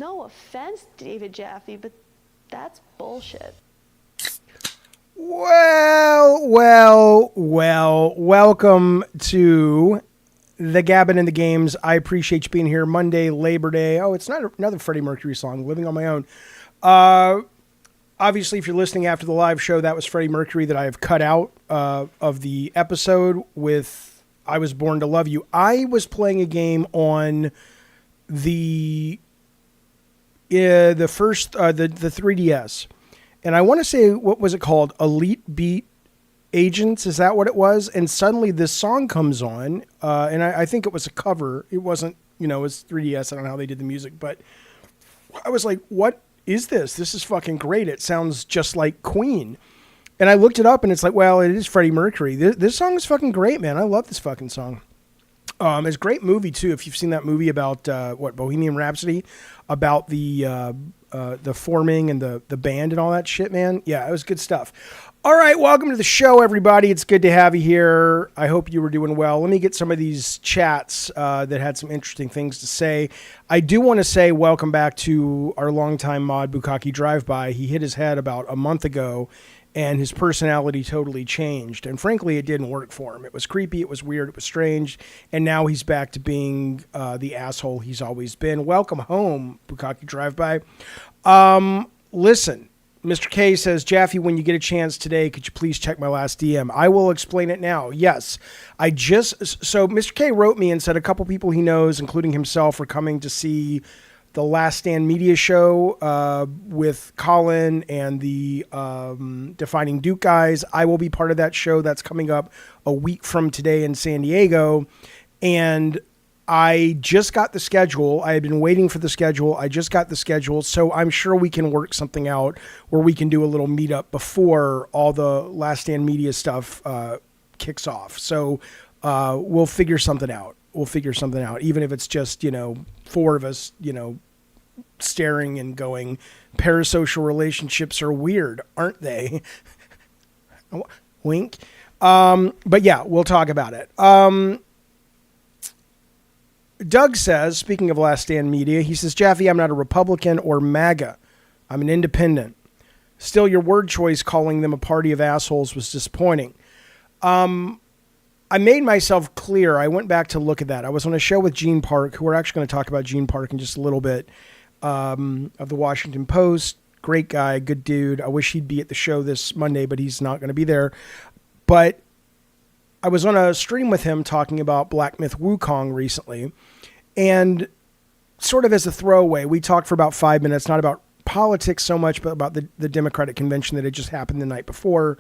No offense, David Jaffe, but that's bullshit. Well, welcome to the Gabbin' in the Games. I appreciate you being here. Monday, Labor Day. Oh, it's not another Freddie Mercury song, Living on My Own. Obviously, if you're listening after the live show, that was Freddie Mercury that I have cut out of the episode with I Was Born to Love You. I was playing a game on the 3DS. And I want to say, what was it called? Elite Beat Agents? Is that what it was? And suddenly this song comes on. And I think it was a cover. It wasn't, it was 3DS. I don't know how they did the music. But I was like, what is this? This is fucking great. It sounds just like Queen. And I looked it up and it's like, well, it is Freddie Mercury. This song is fucking great, man. I love this fucking song. It's a great movie, too. If you've seen that movie about, Bohemian Rhapsody, about the forming and the band and all that shit, man. Yeah, it was good stuff. All right, welcome to the show, everybody. It's good to have you here. I hope you were doing well. Let me get some of these chats that had some interesting things to say. I do want to say welcome back to our longtime mod, Bukkake Drive-By. He hit his head about a month ago, and his personality totally changed. And frankly, it didn't work for him. It was creepy, it was weird, it was strange. And now he's back to being the asshole he's always been. Welcome home, Bukkake Drive-By. Listen, Mr. K says, Jaffe, when you get a chance today, could you please check my last DM? I will explain it now. Yes. So Mr. K wrote me and said a couple people he knows, including himself, are coming to see the Last Stand Media show with Colin and the Defining Duke guys. I will be part of that show. That's coming up a week from today in San Diego. And I just got the schedule. I had been waiting for the schedule. I just got the schedule. So I'm sure we can work something out where we can do a little meetup before all the Last Stand Media stuff kicks off. So we'll figure something out. Even if it's just, four of us, staring and going, parasocial relationships are weird, aren't they? Wink. But yeah, we'll talk about it. Doug says, speaking of Last Stand Media, he says, Jaffe, I'm not a Republican or MAGA. I'm an independent. Still, your word choice calling them a party of assholes was disappointing. I made myself clear. I went back to look at that. I was on a show with Gene Park, who we're actually going to talk about Gene Park in just a little bit, of the Washington Post. Great guy, good dude. I wish he'd be at the show this Monday, but he's not going to be there. But I was on a stream with him talking about Black Myth Wukong recently. And sort of as a throwaway, we talked for about 5 minutes, not about politics so much, but about the Democratic convention that had just happened the night before.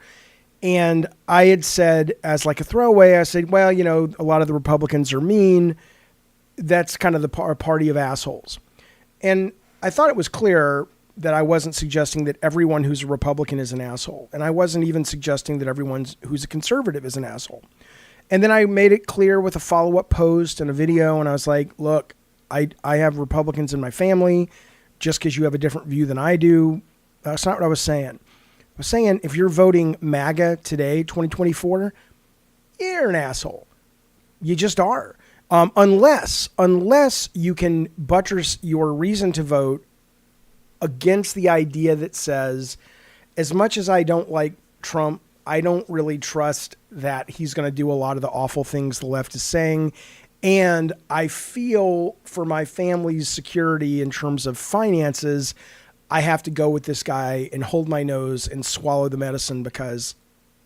And I had said, as like a throwaway, I said, well, a lot of the Republicans are mean. That's kind of the party of assholes. And I thought it was clear that I wasn't suggesting that everyone who's a Republican is an asshole. And I wasn't even suggesting that everyone who's a conservative is an asshole. And then I made it clear with a follow-up post and a video. And I was like, look, I have Republicans in my family. Just because you have a different view than I do, that's not what I was saying. I was saying, if you're voting MAGA today, 2024, you're an asshole. You just are. Unless you can buttress your reason to vote against the idea that says, as much as I don't like Trump, I don't really trust that he's going to do a lot of the awful things the left is saying. And I feel for my family's security in terms of finances, I have to go with this guy and hold my nose and swallow the medicine because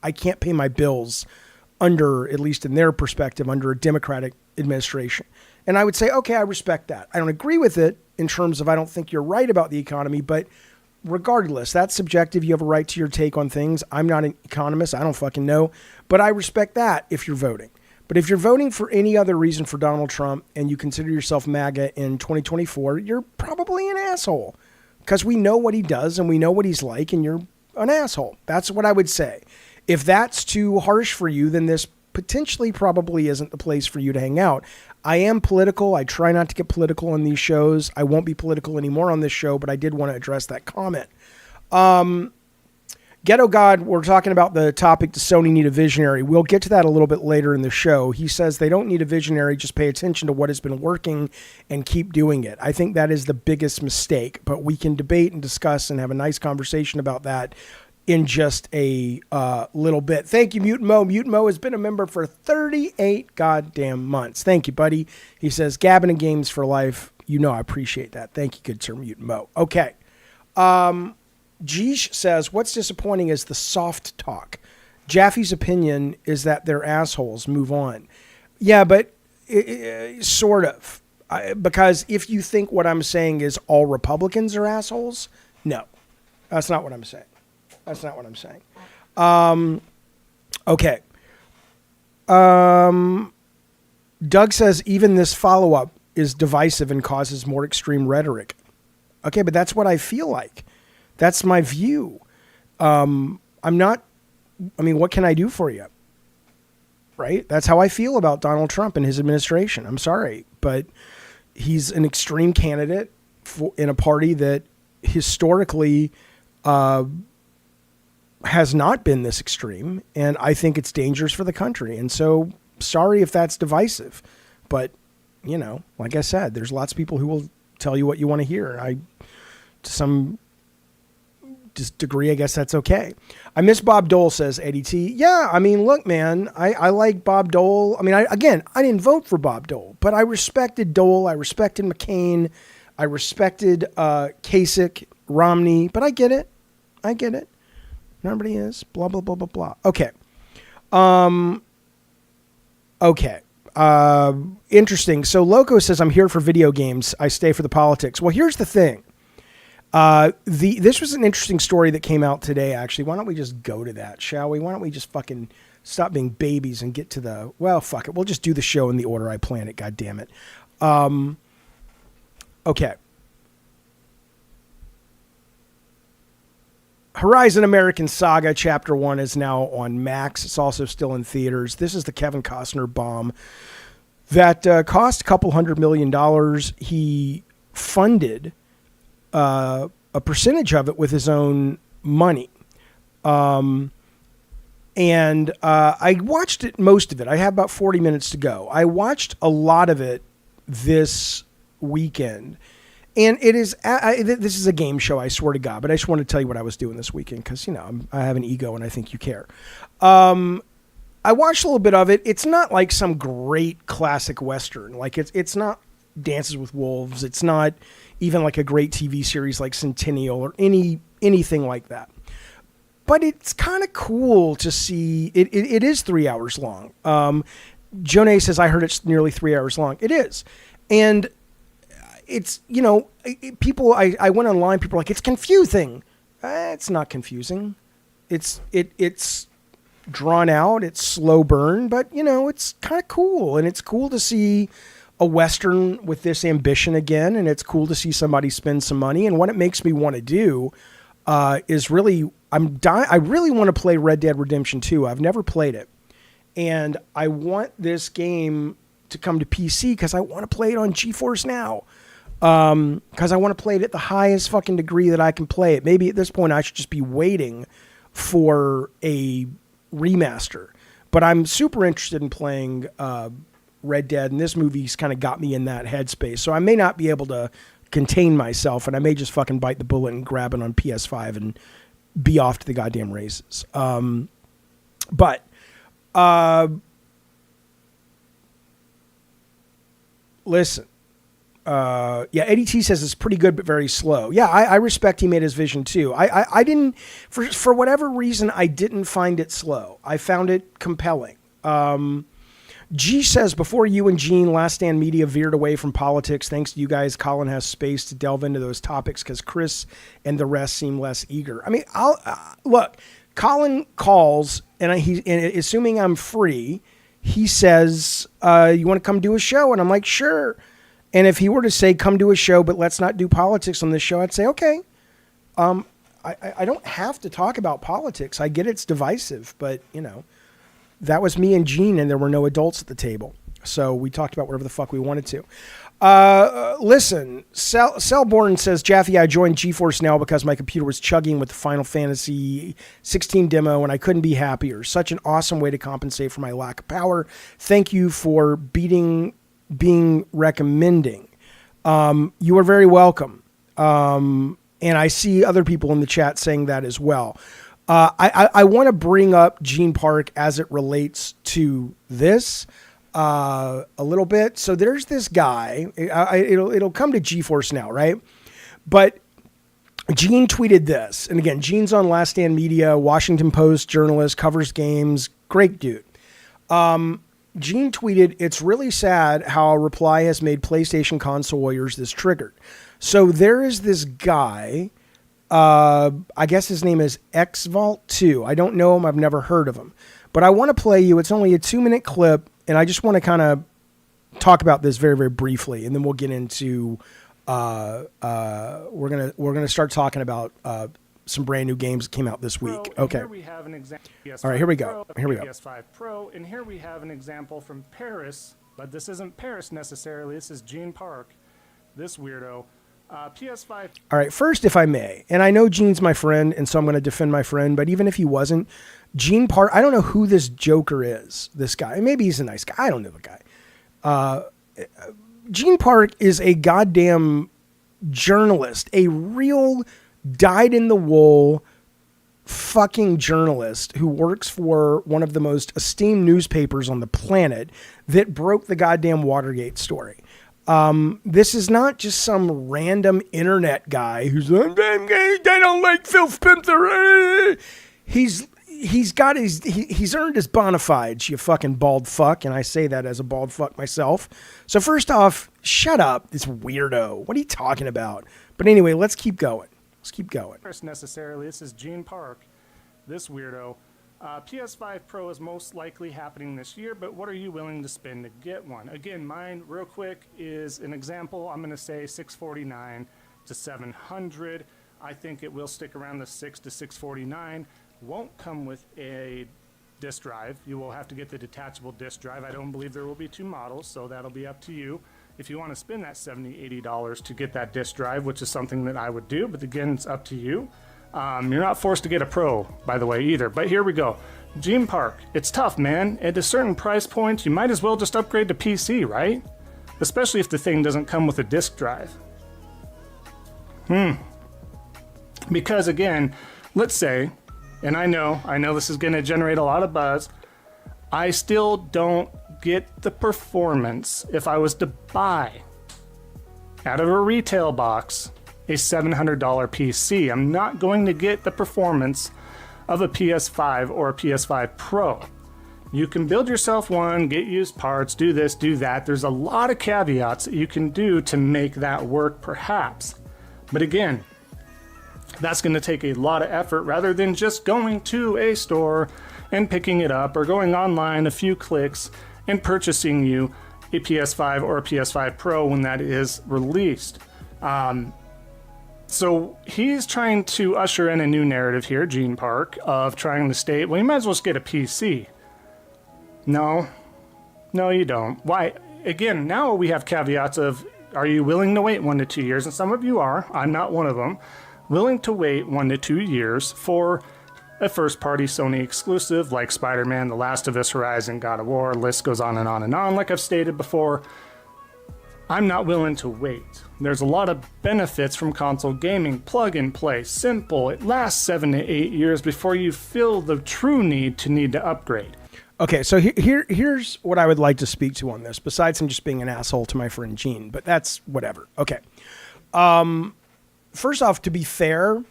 I can't pay my bills under, at least in their perspective, under a Democratic administration. And I would say, okay, I respect that. I don't agree with it in terms of I don't think you're right about the economy, but regardless, that's subjective. You have a right to your take on things. I'm not an economist. I don't fucking know, but I respect that if you're voting. But if you're voting for any other reason for Donald Trump and you consider yourself MAGA in 2024, you're probably an asshole because we know what he does and we know what he's like and you're an asshole. That's what I would say. If that's too harsh for you, then this potentially probably isn't the place for you to hang out. I am political. I try not to get political in these shows. I won't be political anymore on this show, but I did want to address that comment. Ghetto God, we're talking about the topic, does Sony need a visionary? We'll get to that a little bit later in the show. He says they don't need a visionary, just pay attention to what has been working and keep doing it. I think that is the biggest mistake, but we can debate and discuss and have a nice conversation about that in just a little bit. Thank you, Mutant Mo. Mutant Mo has been a member for 38 goddamn months. Thank you, buddy. He says, Gabbing and Games for Life. You know I appreciate that. Thank you, good sir, Mutant Mo. Okay. Jeesh says, what's disappointing is the soft talk. Jaffe's opinion is that they're assholes. Move on. Yeah, but sort of. Because if you think what I'm saying is all Republicans are assholes, no. That's not what I'm saying. That's not what I'm saying. Okay. Doug says, even this follow-up is divisive and causes more extreme rhetoric. Okay, but that's what I feel like. That's my view. What can I do for you? Right? That's how I feel about Donald Trump and his administration. I'm sorry, but he's an extreme candidate in a party that historically has not been this extreme, and I think it's dangerous for the country. And so, sorry if that's divisive, but, like I said, there's lots of people who will tell you what you want to hear. To some degree, I guess that's okay. I miss Bob Dole, says Eddie T. Yeah, look, man, I like Bob Dole. I didn't vote for Bob Dole, but I respected Dole. I respected McCain. I respected Kasich, Romney, but I get it. Nobody is. Blah, blah, blah, blah, blah. Okay. Okay. Interesting. So Loco says, I'm here for video games. I stay for the politics. Well, here's the thing. This was an interesting story that came out today, actually. Why don't we just go to that, shall we? Why don't we just fucking stop being babies and get to fuck it. We'll just do the show in the order I plan it. God damn it. Okay. Horizon American Saga Chapter 1 is now on Max. It's also still in theaters. This is the Kevin Costner bomb that cost a couple $100 million. He funded a percentage of it with his own money. And I watched it, most of it. I have about 40 minutes to go. I watched a lot of it this weekend. And it is, this is a game show, I swear to God, but I just want to tell you what I was doing this weekend because, I have an ego and I think you care. I watched a little bit of it. It's not like some great classic Western. Like it's not Dances with Wolves. It's not even like a great TV series like Centennial or anything like that. But it's kind of cool to see. It is 3 hours long. Jonay says, I heard it's nearly 3 hours long. It is. And it's, people, I went online, people are like, it's confusing. It's not confusing. It's drawn out. It's slow burn, but it's kind of cool. And it's cool to see a Western with this ambition again. And it's cool to see somebody spend some money. And what it makes me want to do is really, I really want to play Red Dead Redemption 2. I've never played it. And I want this game to come to PC because I want to play it on GeForce Now. Because I want to play it at the highest fucking degree that I can play it. Maybe at this point I should just be waiting for a remaster. But I'm super interested in playing Red Dead, and this movie's kind of got me in that headspace. So I may not be able to contain myself, and I may just fucking bite the bullet and grab it on PS5 and be off to the goddamn races. Listen. Eddie T says it's pretty good, but very slow. Yeah, I respect he made his vision too. I didn't, for whatever reason, I didn't find it slow. I found it compelling. G says, before you and Gene, Last Stand Media veered away from politics. Thanks to you guys, Colin has space to delve into those topics because Chris and the rest seem less eager. Look, Colin calls, and assuming I'm free, he says, you want to come do a show? And I'm like, sure. And if he were to say, come do a show, but let's not do politics on this show, I'd say, okay. I don't have to talk about politics. I get it's divisive, but, that was me and Gene, and there were no adults at the table. So we talked about whatever the fuck we wanted to. Listen, Selborn says, Jaffe, I joined GeForce Now because my computer was chugging with the Final Fantasy 16 demo and I couldn't be happier. Such an awesome way to compensate for my lack of power. Thank you for being recommending. You are very welcome. And I see other people in the chat saying that as well. I want to bring up Gene Park as it relates to this. A little bit. So there's this guy, it'll come to GeForce Now, right? But Gene tweeted this. And again, Gene's on Last Stand Media, Washington Post journalist, covers games. Great dude. Gene tweeted, it's really sad how Reply has made PlayStation console warriors this triggered. So there is this guy, I guess his name is XVault2. I don't know him. I've never heard of him. But I want to play you. It's only a 2-minute clip. And I just want to kind of talk about this very, very briefly, and then we'll get into we're gonna start talking about some brand new games that came out this week. Okay. Here we have an example. All right, here we go. Here we go. PS5 Pro, and here we have an example from Paris, but this isn't Paris necessarily. This is Gene Park, this weirdo. PS5. All right, first, if I may, and I know Gene's my friend, and so I'm going to defend my friend, but even if he wasn't, Gene Park, I don't know who this joker is, this guy. Maybe he's a nice guy. I don't know the guy. Gene Park is a goddamn journalist, a real dyed-in-the-wool fucking journalist who works for one of the most esteemed newspapers on the planet that broke the goddamn Watergate story. This is not just some random internet guy who's like, I don't like Phil Spencer. He's earned his bona fides, you fucking bald fuck. And I say that as a bald fuck myself. So first off, shut up, this weirdo. What are you talking about? But anyway, let's keep going. Necessarily, this is Gene Park, this weirdo. PS5 Pro is most likely happening this year, but what are you willing to spend to get one? Again, mine, real quick, is an example. I'm going to say $649 to $700. I think it will stick around the $6 to $649. Won't come with a disk drive. You will have to get the detachable disk drive. I don't believe there will be two models, so that'll be up to you. If you want to spend that $70, $80 to get that disk drive, which is something that I would do, but again, it's up to you. You're not forced to get a Pro, by the way, either. But here we go. Gene Park. It's tough, man. At a certain price point, you might as well just upgrade to PC, right? Especially if the thing doesn't come with a disk drive. Because again, let's say, and I know this is going to generate a lot of buzz, I still don't get the performance if I was to buy out of a retail box a $700 PC. I'm not going to get the performance of a PS5 or a PS5 Pro. You can build yourself one, get used parts, do this, do that. There's a lot of caveats that you can do to make that work, perhaps. But again, that's going to take a lot of effort rather than just going to a store and picking it up or going online a few clicks and purchasing you a PS5 or a PS5 Pro when that is released. So he's trying to usher in a new narrative here, Gene Park, of trying to state, well, you might as well just get a PC. No, you don't. Why? Again, now we have caveats of, are you willing to wait 1 to 2 years? And some of you are. I'm not one of them. Willing to wait 1 to 2 years for a first-party Sony exclusive like Spider-Man, The Last of Us, Horizon, God of War, list goes on and on and on, like I've stated before. I'm not willing to wait. There's a lot of benefits from console gaming. Plug and play, simple. It lasts 7 to 8 years before you feel the true need to upgrade. Okay, so here's what I would like to speak to on this, besides him just being an asshole to my friend Gene, but that's whatever. Okay. First off, to be fair,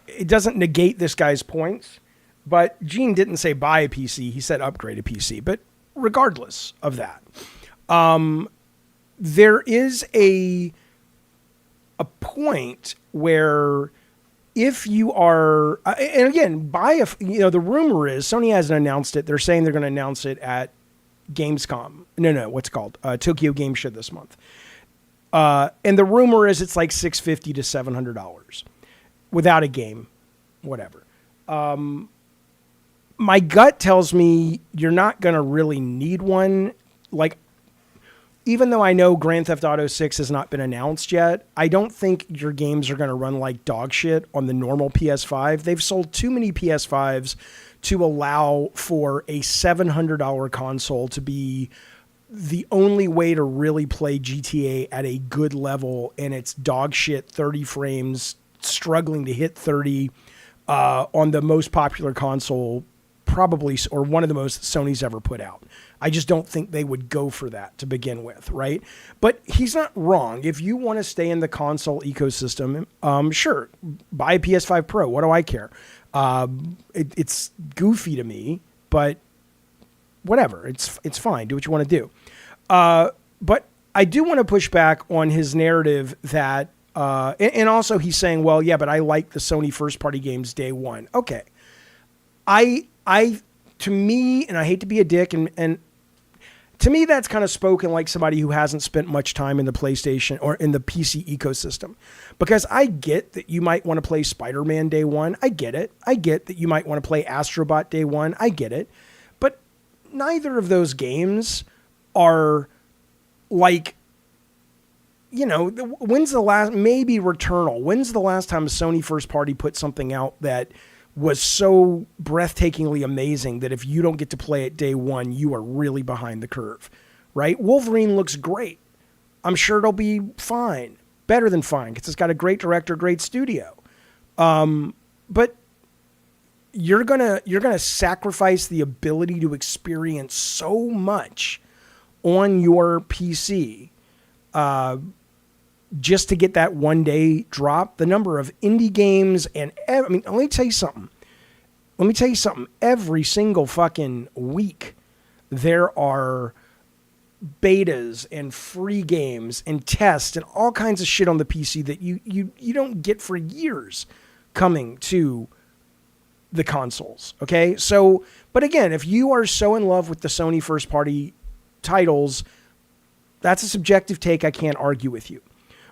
it doesn't negate this guy's points, but Gene didn't say buy a PC. He said upgrade a PC. But regardless of that, there is a point where if you are, and again, the rumor is Sony hasn't announced it. They're saying they're going to announce it at Gamescom. No, what's it called? Tokyo Game Show this month. And the rumor is it's like $650 to $700 without a game, whatever. My gut tells me you're not going to really need one. Like, even though I know Grand Theft Auto 6 has not been announced yet, I don't think your games are going to run like dog shit on the normal PS5. They've sold too many PS5s to allow for a $700 console to be the only way to really play GTA at a good level, and it's dog shit 30 frames, struggling to hit 30 on the most popular console, probably, or one of the most Sony's ever put out. I just don't think they would go for that to begin with, right? But he's not wrong. If you want to stay in the console ecosystem, sure, buy a PS5 Pro. What do I care? It's goofy to me, but whatever. It's fine. Do what you want to do. But I do want to push back on his narrative that, and also he's saying, well, yeah, but I like the Sony first party games day one. Okay. To me, and I hate to be a dick, and to me, that's kind of spoken like somebody who hasn't spent much time in the PlayStation or in the PC ecosystem. Because I get that you might want to play Spider-Man day one. I get it. I get that you might want to play Astrobot day one. I get it. But neither of those games are like, you know, when's the last, maybe Returnal. When's the last time a Sony first party put something out that was so breathtakingly amazing that if you don't get to play it day one, you are really behind the curve, right? Wolverine looks great. I'm sure it'll be fine, better than fine, because it's got a great director, great studio. But you're gonna sacrifice the ability to experience so much on your PC just to get that one day drop. The number of indie games and I mean, let me tell you something. Every single fucking week, there are betas and free games and tests and all kinds of shit on the PC that you don't get for years coming to the consoles. Okay. So, but again, if you are so in love with the Sony first party titles, that's a subjective take. I can't argue with you.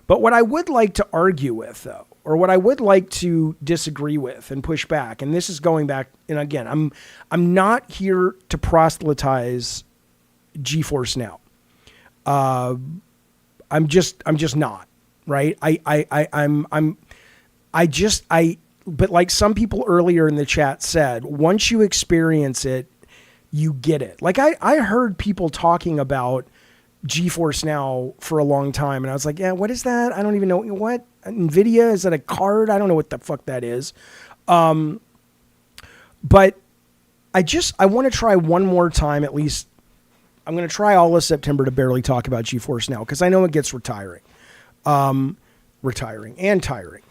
But what I would like to argue with, though, or what I would like to disagree with and push back, and this is going back, and again, I'm not here to proselytize GeForce Now. I'm just not, right? But like some people earlier in the chat said, once you experience it, you get it. Like I heard people talking about GeForce Now for a long time, and I was like, yeah, what is that? I don't even know. What? NVIDIA? Is that a card? I don't know what the fuck that is. But I want to try one more time at least. I'm going to try all of September to barely talk about GeForce Now, because I know it gets retiring and tiring.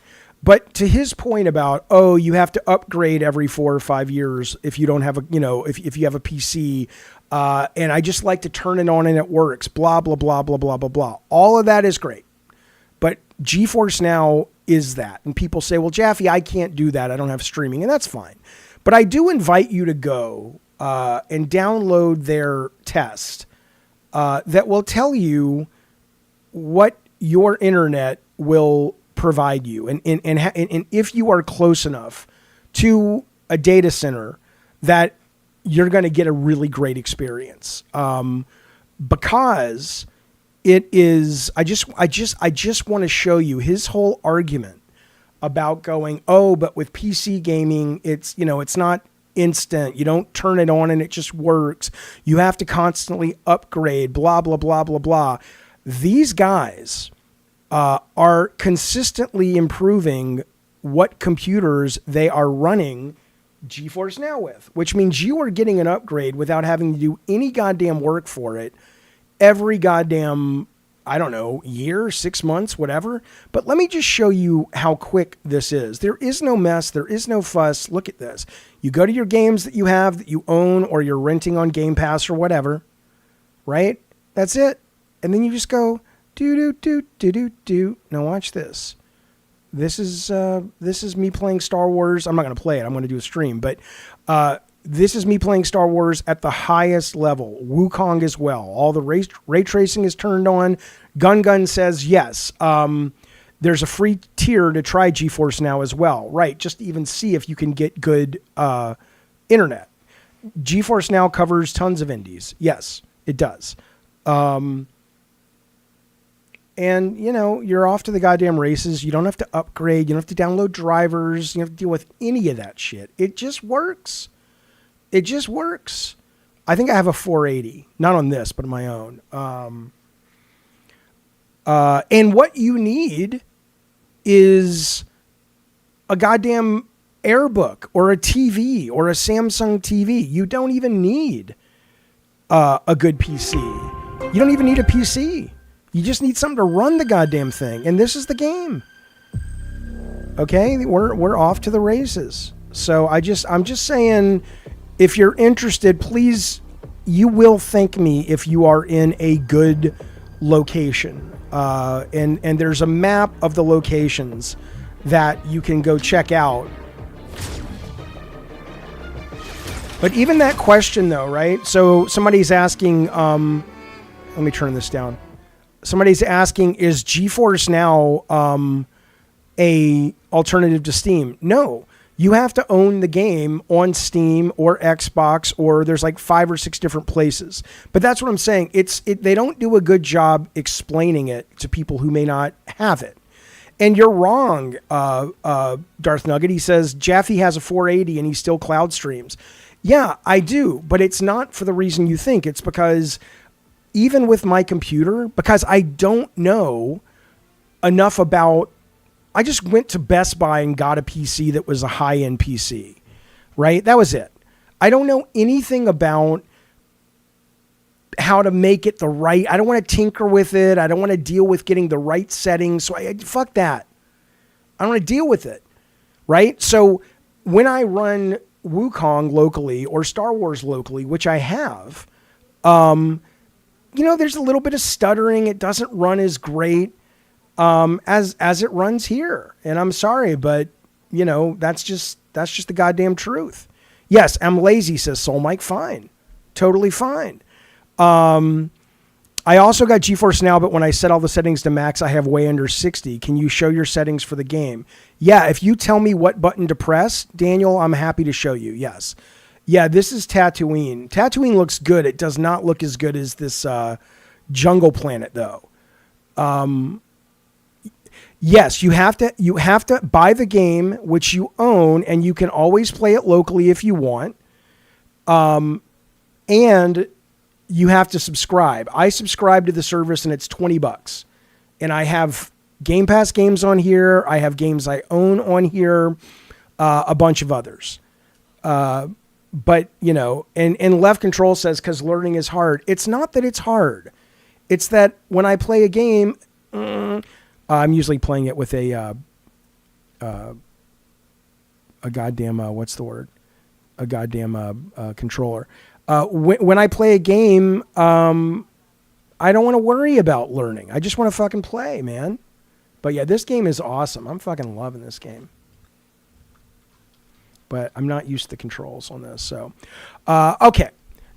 But to his point about, oh, you have to upgrade every 4 or 5 years if you don't have if you have a PC, and I just like to turn it on and it works, blah, blah, blah, blah, blah, blah, blah. All of that is great. But GeForce Now is that. And people say, well, Jaffe, I can't do that. I don't have streaming, and that's fine. But I do invite you to go and download their test that will tell you what your internet will provide you. And if you are close enough to a data center, that you're going to get a really great experience. Because it is, I just want to show you his whole argument about going, oh, but with PC gaming, it's not instant. You don't turn it on and it just works. You have to constantly upgrade, blah, blah, blah, blah, blah. These guys are consistently improving what computers they are running GeForce Now with, which means you are getting an upgrade without having to do any goddamn work for it every goddamn, I don't know, year, 6 months, whatever. But let me just show you how quick this is. There is no mess. There is no fuss. Look at this. You go to your games that you have, that you own, or you're renting on Game Pass or whatever, right? That's it. And then you just go, do. Now watch this. This is me playing Star Wars. I'm not going to play it. I'm going to do a stream. But this is me playing Star Wars at the highest level. Wukong as well. All the ray tracing is turned on. Gun says yes. There's a free tier to try GeForce Now as well. Right, just to even see if you can get good internet. GeForce Now covers tons of indies. Yes, it does. and you're off to the goddamn races. You don't have to upgrade. You don't have to download drivers. You don't have to deal with any of that shit. It just works. It just works. I think I have a 480, not on this, but on my own. And what you need is a goddamn Airbook or a TV or a Samsung TV. You don't even need a good PC. You don't even need a PC. You just need something to run the goddamn thing. And this is the game. Okay? We're off to the races. So I'm just saying, if you're interested, please, you will thank me if you are in a good location. And there's a map of the locations that you can go check out. But even that question though, right? So somebody's asking, let me turn this down. Somebody's asking, is GeForce Now a alternative to Steam? No. You have to own the game on Steam or Xbox, or there's like 5 or 6 different places. But that's what I'm saying. They don't do a good job explaining it to people who may not have it. And you're wrong, Darth Nugget. He says Jaffe has a 480 and he still cloud streams. Yeah, I do, but it's not for the reason you think. It's because even with my computer, because I don't know enough about, I just went to Best Buy and got a PC that was a high-end PC, right? That was it. I don't know anything about how to make it the right. I don't want to tinker with it. I don't want to deal with getting the right settings. So fuck that. I don't want to deal with it, right? So when I run Wukong locally or Star Wars locally, which I have, there's a little bit of stuttering. It doesn't run as great as it runs here. And I'm sorry, but that's just the goddamn truth. Yes, I'm lazy, says Soul Mike. Fine. Totally fine. I also got GeForce Now, but when I set all the settings to max, I have way under 60. Can you show your settings for the game? Yeah, if you tell me what button to press, Daniel, I'm happy to show you. Yes. Yeah, this is Tatooine. Tatooine looks good. It does not look as good as this Jungle Planet, though. Yes, you have to buy the game, which you own, and you can always play it locally if you want. And you have to subscribe. I subscribe to the service and it's $20. And I have Game Pass games on here. I have games I own on here, a bunch of others. But, and Left Control says, because learning is hard. It's not that it's hard. It's that when I play a game, I'm usually playing it with a goddamn, what's the word? A goddamn controller. When I play a game, I don't want to worry about learning. I just want to fucking play, man. But yeah, this game is awesome. I'm fucking loving this game. But I'm not used to the controls on this. So, okay.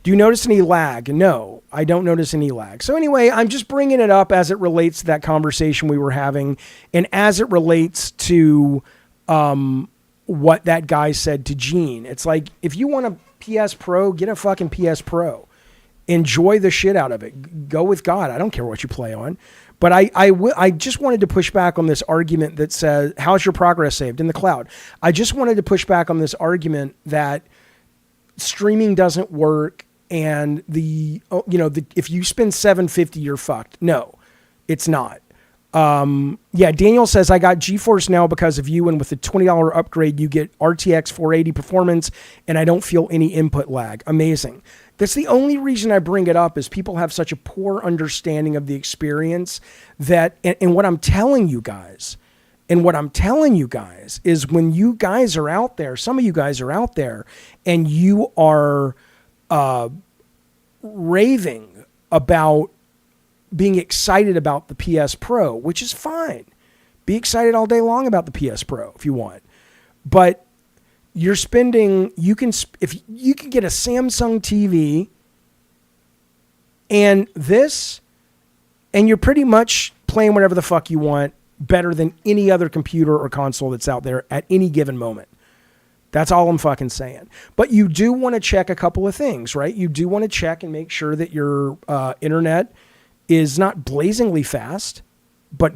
Do you notice any lag? No, I don't notice any lag. So anyway, I'm just bringing it up as it relates to that conversation we were having, and as it relates to what that guy said to Gene. It's like, if you want a PS Pro, get a fucking PS Pro. Enjoy the shit out of it. Go with God. I don't care what you play on. But I just wanted to push back on this argument that says, how's your progress saved? In the cloud. I just wanted to push back on this argument that streaming doesn't work and if you spend $750, you're fucked. No, it's not. Yeah, Daniel says, I got GeForce Now because of you, and with the $20 upgrade, you get RTX 480 performance, and I don't feel any input lag. Amazing. That's the only reason I bring it up, is people have such a poor understanding of the experience that, and what I'm telling you guys, is when you guys are out there, some of you guys are out there, and you are raving about being excited about the PS Pro, which is fine. Be excited all day long about the PS Pro if you want. But you're spending, if you can get a Samsung TV and this, and you're pretty much playing whatever the fuck you want better than any other computer or console that's out there at any given moment. That's all I'm fucking saying. But you do want to check a couple of things, right? You do want to check and make sure that your internet is not blazingly fast, but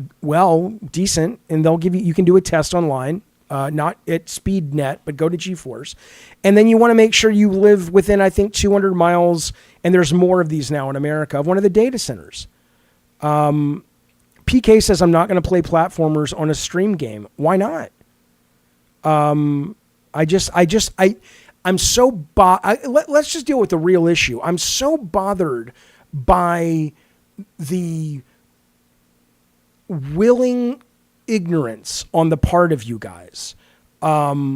decent, and they'll give you. You can do a test online, not at SpeedNet, but go to GeForce, and then you want to make sure you live within, I think, 200 miles, and there's more of these now in America, of one of the data centers. PK says, I'm not going to play platformers on a stream game. Why not? I'm so let's just deal with the real issue. I'm so bothered by the willing ignorance on the part of you guys, that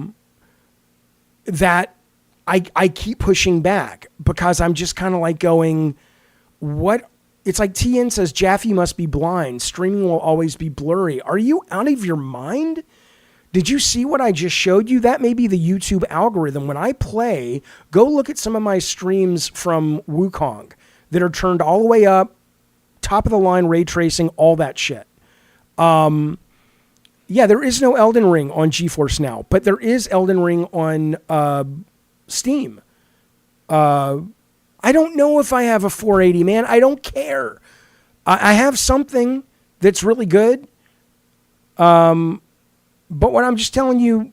I keep pushing back, because I'm just kind of like going, what? It's like TN says, Jaffe must be blind. Streaming will always be blurry. Are you out of your mind? Did you see what I just showed you? That may be the YouTube algorithm. When I play, go look at some of my streams from Wukong that are turned all the way up, top of the line, ray tracing, all that shit. Yeah, there is no Elden Ring on GeForce Now, but there is Elden Ring on Steam. I don't know if I have a 480, man. I don't care. I have something that's really good. But what I'm just telling you,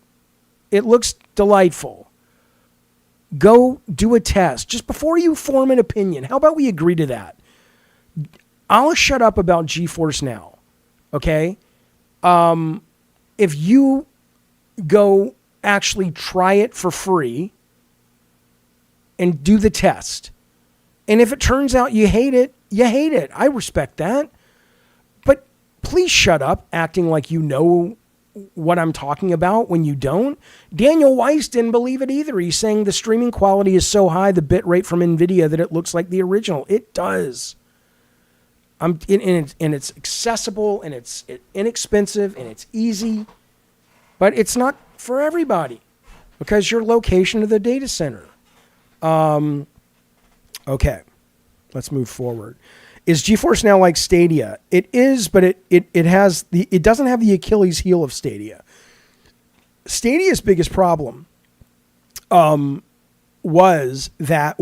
it looks delightful. Go do a test just before you form an opinion. How about we agree to that? I'll shut up about GeForce Now. Okay? If you go actually try it for free and do the test, and if it turns out you hate it, you hate it. I respect that. But please shut up acting like you know what I'm talking about when you don't. Daniel Weiss didn't believe it either. He's saying the streaming quality is so high, the bit rate from NVIDIA, that it looks like the original. It does. And it's accessible, and it's inexpensive, and it's easy. But it's not for everybody, because your location of the data center. Okay, let's move forward. Is GeForce Now like Stadia? It is, but it doesn't have the Achilles heel of Stadia. Stadia's biggest problem was that,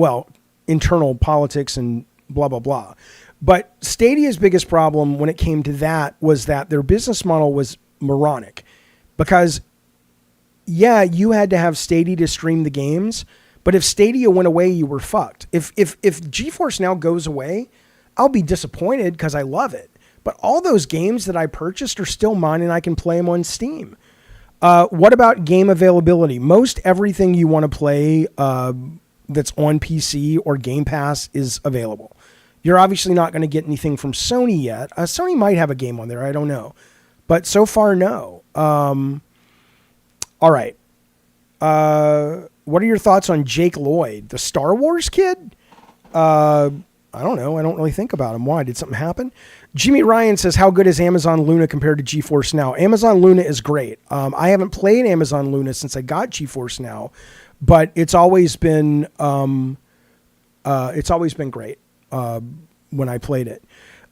internal politics and blah, blah, blah. But Stadia's biggest problem when it came to that was that their business model was moronic. Because, yeah, you had to have Stadia to stream the games, but if Stadia went away, you were fucked. If GeForce Now goes away, I'll be disappointed because I love it. But all those games that I purchased are still mine, and I can play them on Steam. What about game availability? Most everything you want to play that's on PC or Game Pass is available. You're obviously not going to get anything from Sony yet. Sony might have a game on there. I don't know. But so far, no. All right. What are your thoughts on Jake Lloyd, the Star Wars kid? I don't know. I don't really think about him. Why? Did something happen? Jimmy Ryan says, how good is Amazon Luna compared to GeForce Now? Amazon Luna is great. I haven't played Amazon Luna since I got GeForce Now, but it's always been great when I played it.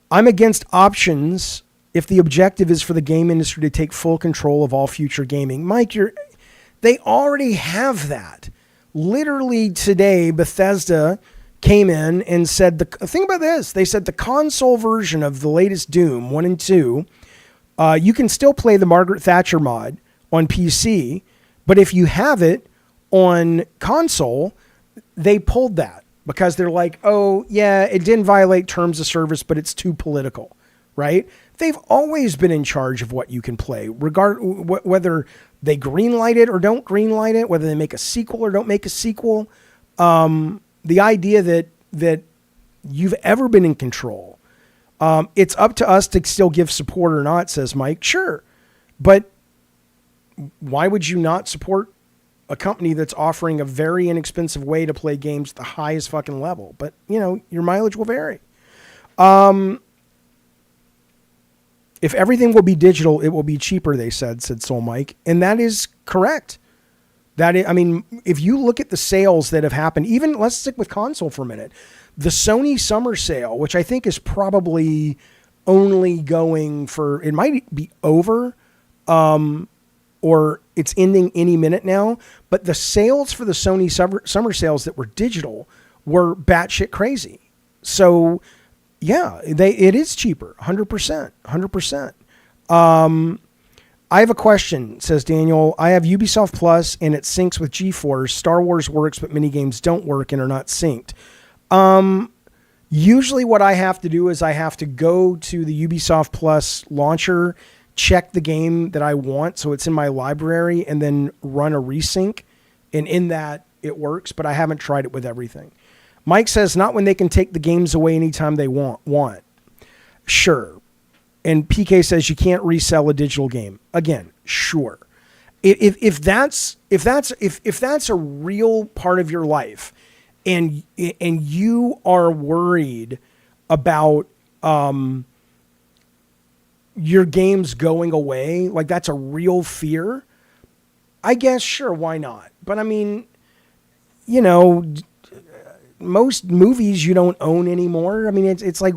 I'm against options if the objective is for the game industry to take full control of all future gaming. Mike, they already have that. Literally today, Bethesda came in and said, think about this. They said the console version of the latest Doom 1 and 2, you can still play the Margaret Thatcher mod on PC, but if you have it on console, they pulled that because they're like, oh, yeah, it didn't violate terms of service, but it's too political, right? They've always been in charge of what you can play, whether they greenlight it or don't greenlight it, whether they make a sequel or don't make a sequel. The idea that you've ever been in control, it's up to us to still give support or not, says Mike. Sure, but why would you not support a company that's offering a very inexpensive way to play games at the highest fucking level? But, your mileage will vary. If everything will be digital, it will be cheaper, they said Soul Mike. And that is correct. If you look at the sales that have happened, even let's stick with console for a minute. The Sony summer sale, which I think is probably only going for, it might be over, or it's ending any minute now. But the sales for the Sony summer sales that were digital were batshit crazy. So Yeah, it is cheaper, 100%, 100%. I have a question, says Daniel. I have Ubisoft Plus and it syncs with GeForce. Star Wars works, but many games don't work and are not synced. Usually what I have to do is I have to go to the Ubisoft Plus launcher, check the game that I want, so it's in my library, and then run a resync. And in that, it works, but I haven't tried it with everything. Mike says, not when they can take the games away anytime they want. Sure. And PK says you can't resell a digital game. Again, sure. If that's a real part of your life, and you are worried about your games going away, like that's a real fear, I guess, sure, why not? But I mean, you know, most movies you don't own anymore. I mean, it's like,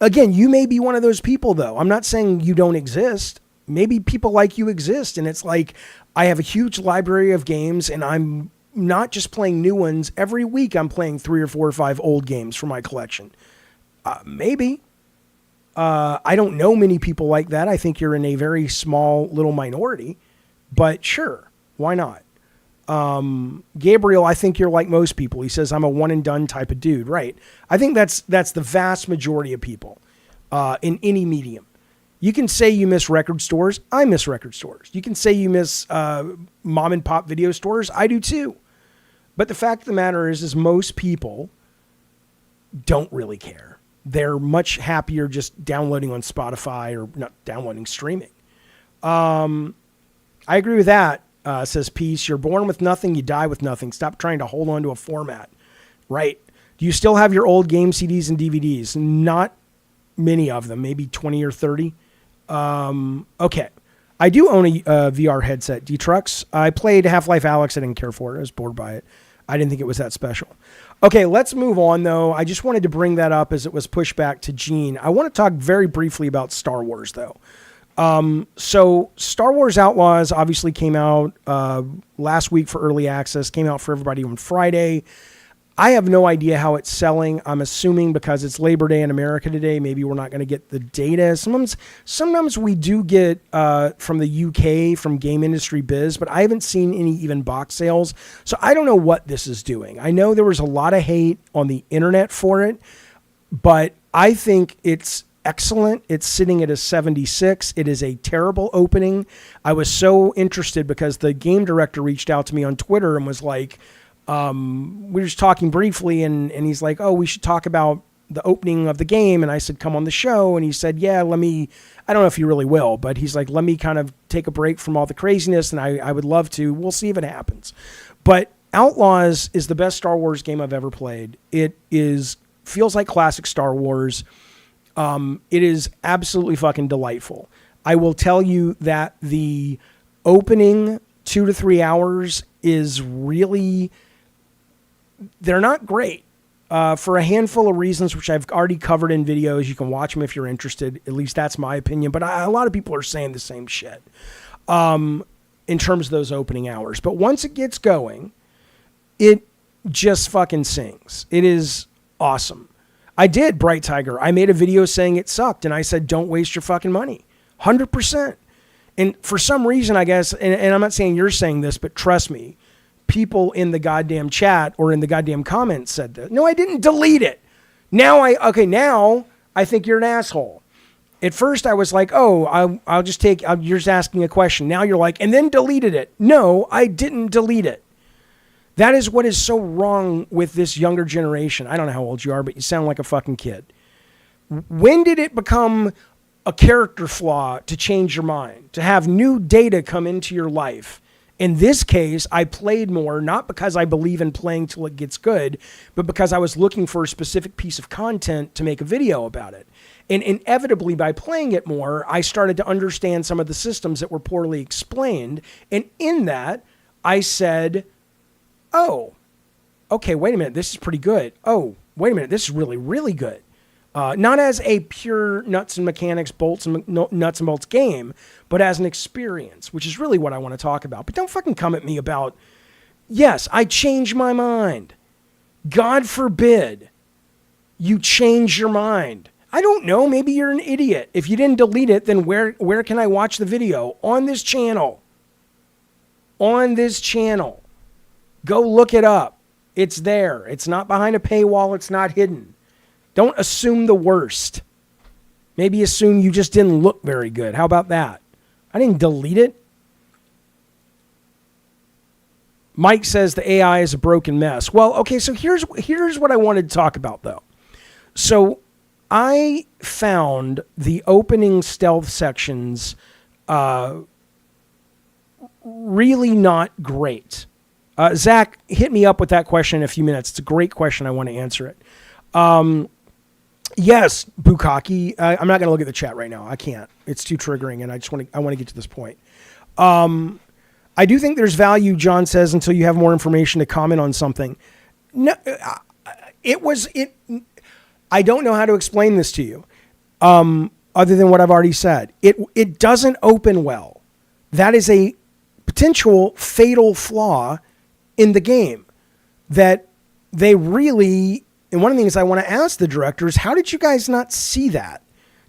again, you may be one of those people, though. I'm not saying you don't exist. Maybe people like you exist, and it's like, I have a huge library of games, and I'm not just playing new ones. Every week I'm playing 3 or 4 or 5 old games from my collection. Maybe. I don't know many people like that. I think you're in a very small little minority, but sure, why not? Gabriel, I think you're like most people. He says, I'm a one and done type of dude. Right. I think that's the vast majority of people, in any medium. You can say you miss record stores. I miss record stores. You can say you miss, mom and pop video stores. I do too. But the fact of the matter is most people don't really care. They're much happier just downloading on Spotify, or not downloading, streaming. I agree with that. Says Peace, you're born with nothing, you die with nothing. Stop trying to hold on to a format. Right. Do you still have your old game CDs and DVDs? Not many of them, maybe 20 or 30. Okay. I do own a VR headset, D-Trucks. I played Half-Life Alyx. I didn't care for it. I was bored by it. I didn't think it was that special. Okay, let's move on, though. I just wanted to bring that up as it was pushed back to Gene. I want to talk very briefly about Star Wars, though. So Star Wars Outlaws obviously came out last week for early access, came out for everybody on Friday. I have no idea how it's selling. I'm assuming because it's Labor Day in America today, maybe we're not going to get the data. Sometimes we do get from the UK, from Game Industry Biz, but I haven't seen any even box sales. So I don't know what this is doing. I know there was a lot of hate on the internet for it, but I think it's excellent. It's sitting at a 76. It is a terrible opening. I was so interested because the game director reached out to me on Twitter and was like, we were just talking briefly, and he's like, oh, we should talk about the opening of the game. And I said, come on the show. And he said, yeah, I don't know if you really will, but he's like, let me kind of take a break from all the craziness. And I would love to. We'll see if it happens. But Outlaws is the best Star Wars game I've ever played. It feels like classic Star Wars. It is absolutely fucking delightful. I will tell you that the opening 2 to 3 hours is really, they're not great for a handful of reasons, which I've already covered in videos. You can watch them if you're interested. At least that's my opinion. But a lot of people are saying the same shit in terms of those opening hours. But once it gets going, it just fucking sings. It is awesome. I did Bright Tiger. I made a video saying it sucked, and I said, don't waste your fucking money. 100%. And for some reason, I guess, and I'm not saying you're saying this, but trust me, people in the goddamn chat or in the goddamn comments said that. No, I didn't delete it. Now I think you're an asshole. At first I was like, oh, I'll just you're just asking a question. Now you're like, and then deleted it. No, I didn't delete it. That is what is so wrong with this younger generation. I don't know how old you are, but you sound like a fucking kid. When did it become a character flaw to change your mind, to have new data come into your life? In this case, I played more, not because I believe in playing till it gets good, but because I was looking for a specific piece of content to make a video about it. And inevitably, by playing it more, I started to understand some of the systems that were poorly explained. And in that, I said, oh, okay, wait a minute, this is pretty good. Oh, wait a minute, this is really, really good. Not as a pure nuts and mechanics, nuts and bolts game, but as an experience, which is really what I want to talk about. But don't fucking come at me about, yes, I changed my mind. God forbid you change your mind. I don't know. Maybe you're an idiot. If you didn't delete it, then where can I watch the video? On this channel. On this channel. Go look it up. It's there. It's not behind a paywall. It's not hidden. Don't assume the worst. Maybe assume you just didn't look very good. How about that? I didn't delete it. Mike says the AI is a broken mess. Well, okay, so here's what I wanted to talk about, though. So I found the opening stealth sections really not great. Zack, hit me up with that question in a few minutes. It's a great question. I want to answer it. Yes, Bukaki. I'm not going to look at the chat right now. I can't. It's too triggering, and I want to get to this point. I do think there's value, John says, until you have more information to comment on something. No, I don't know how to explain this to you, other than what I've already said. It doesn't open well. That is a potential fatal flaw in the game that they really. And one of the things I want to ask the director is, how did you guys not see that?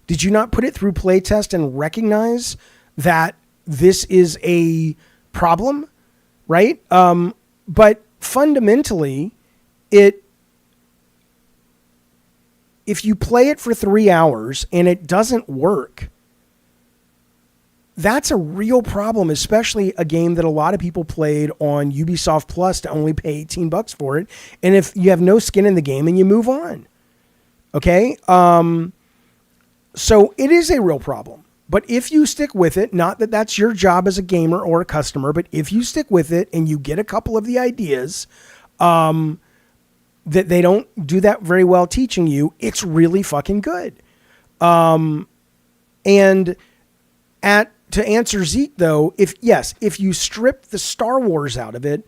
Did you not put it through playtest and recognize that this is a problem, right? But fundamentally, if you play it for 3 hours and it doesn't work, that's a real problem, especially a game that a lot of people played on Ubisoft Plus to only pay $18 for it. And if you have no skin in the game and you move on, okay? So it is a real problem. But if you stick with it, not that that's your job as a gamer or a customer, but if you stick with it and you get a couple of the ideas that they don't do that very well teaching you, it's really fucking good. To answer Zeke, though, if you strip the Star Wars out of it,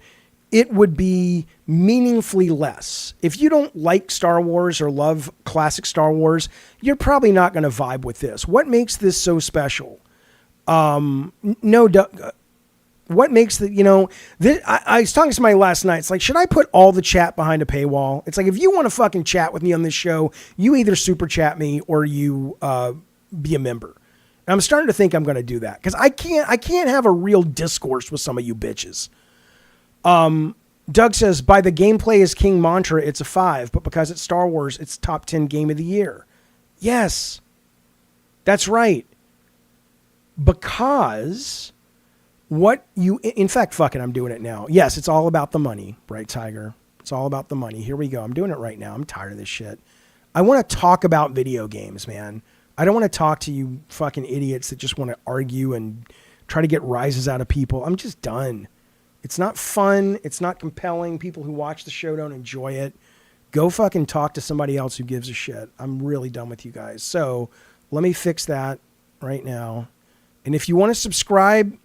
it would be meaningfully less. If you don't like Star Wars or love classic Star Wars, you're probably not going to vibe with this. What makes this so special? What makes I was talking to somebody last night. It's like, should I put all the chat behind a paywall? It's like, if you want to fucking chat with me on this show, you either super chat me or you be a member. And I'm starting to think I'm going to do that because I can't have a real discourse with some of you bitches. Doug says, by the gameplay is king mantra, it's a 5, but because it's Star Wars, it's top 10 game of the year. Yes, that's right. Because in fact, fuck it, I'm doing it now. Yes, it's all about the money, right, Tiger? It's all about the money. Here we go. I'm doing it right now. I'm tired of this shit. I want to talk about video games, man. I don't want to talk to you fucking idiots that just want to argue and try to get rises out of people. I'm just done. It's not fun. It's not compelling. People who watch the show don't enjoy it. Go fucking talk to somebody else who gives a shit. I'm really done with you guys. So let me fix that right now. And if you want to subscribe,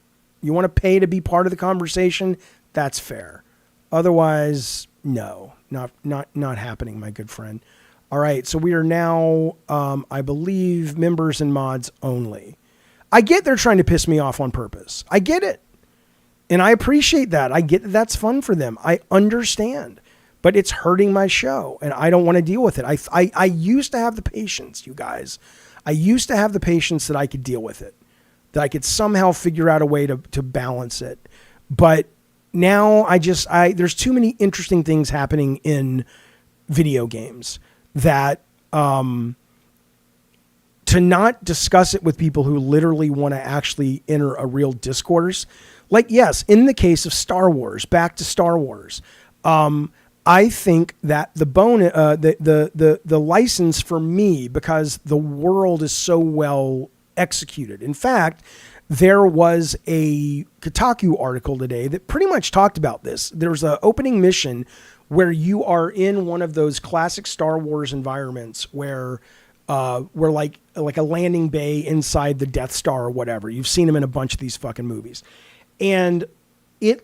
you want to pay to be part of the conversation, that's fair. Otherwise, no, not happening, my good friend. All right, so we are now, I believe, members and mods only. I get they're trying to piss me off on purpose. I get it. And I appreciate that. I get that that's fun for them. I understand. But it's hurting my show, and I don't want to deal with it. I used to have the patience, you guys. I used to have the patience that I could deal with it, that I could somehow figure out a way to balance it. But now there's too many interesting things happening in video games that to not discuss it with people who literally want to actually enter a real discourse. Like, yes, in the case of Star Wars, back to Star Wars, I think that the license for me, because the world is so well executed. In fact, there was a Kotaku article today that pretty much talked about this. There's an opening mission where you are in one of those classic Star Wars environments where we're like a landing bay inside the Death Star or whatever. You've seen them in a bunch of these fucking movies. And it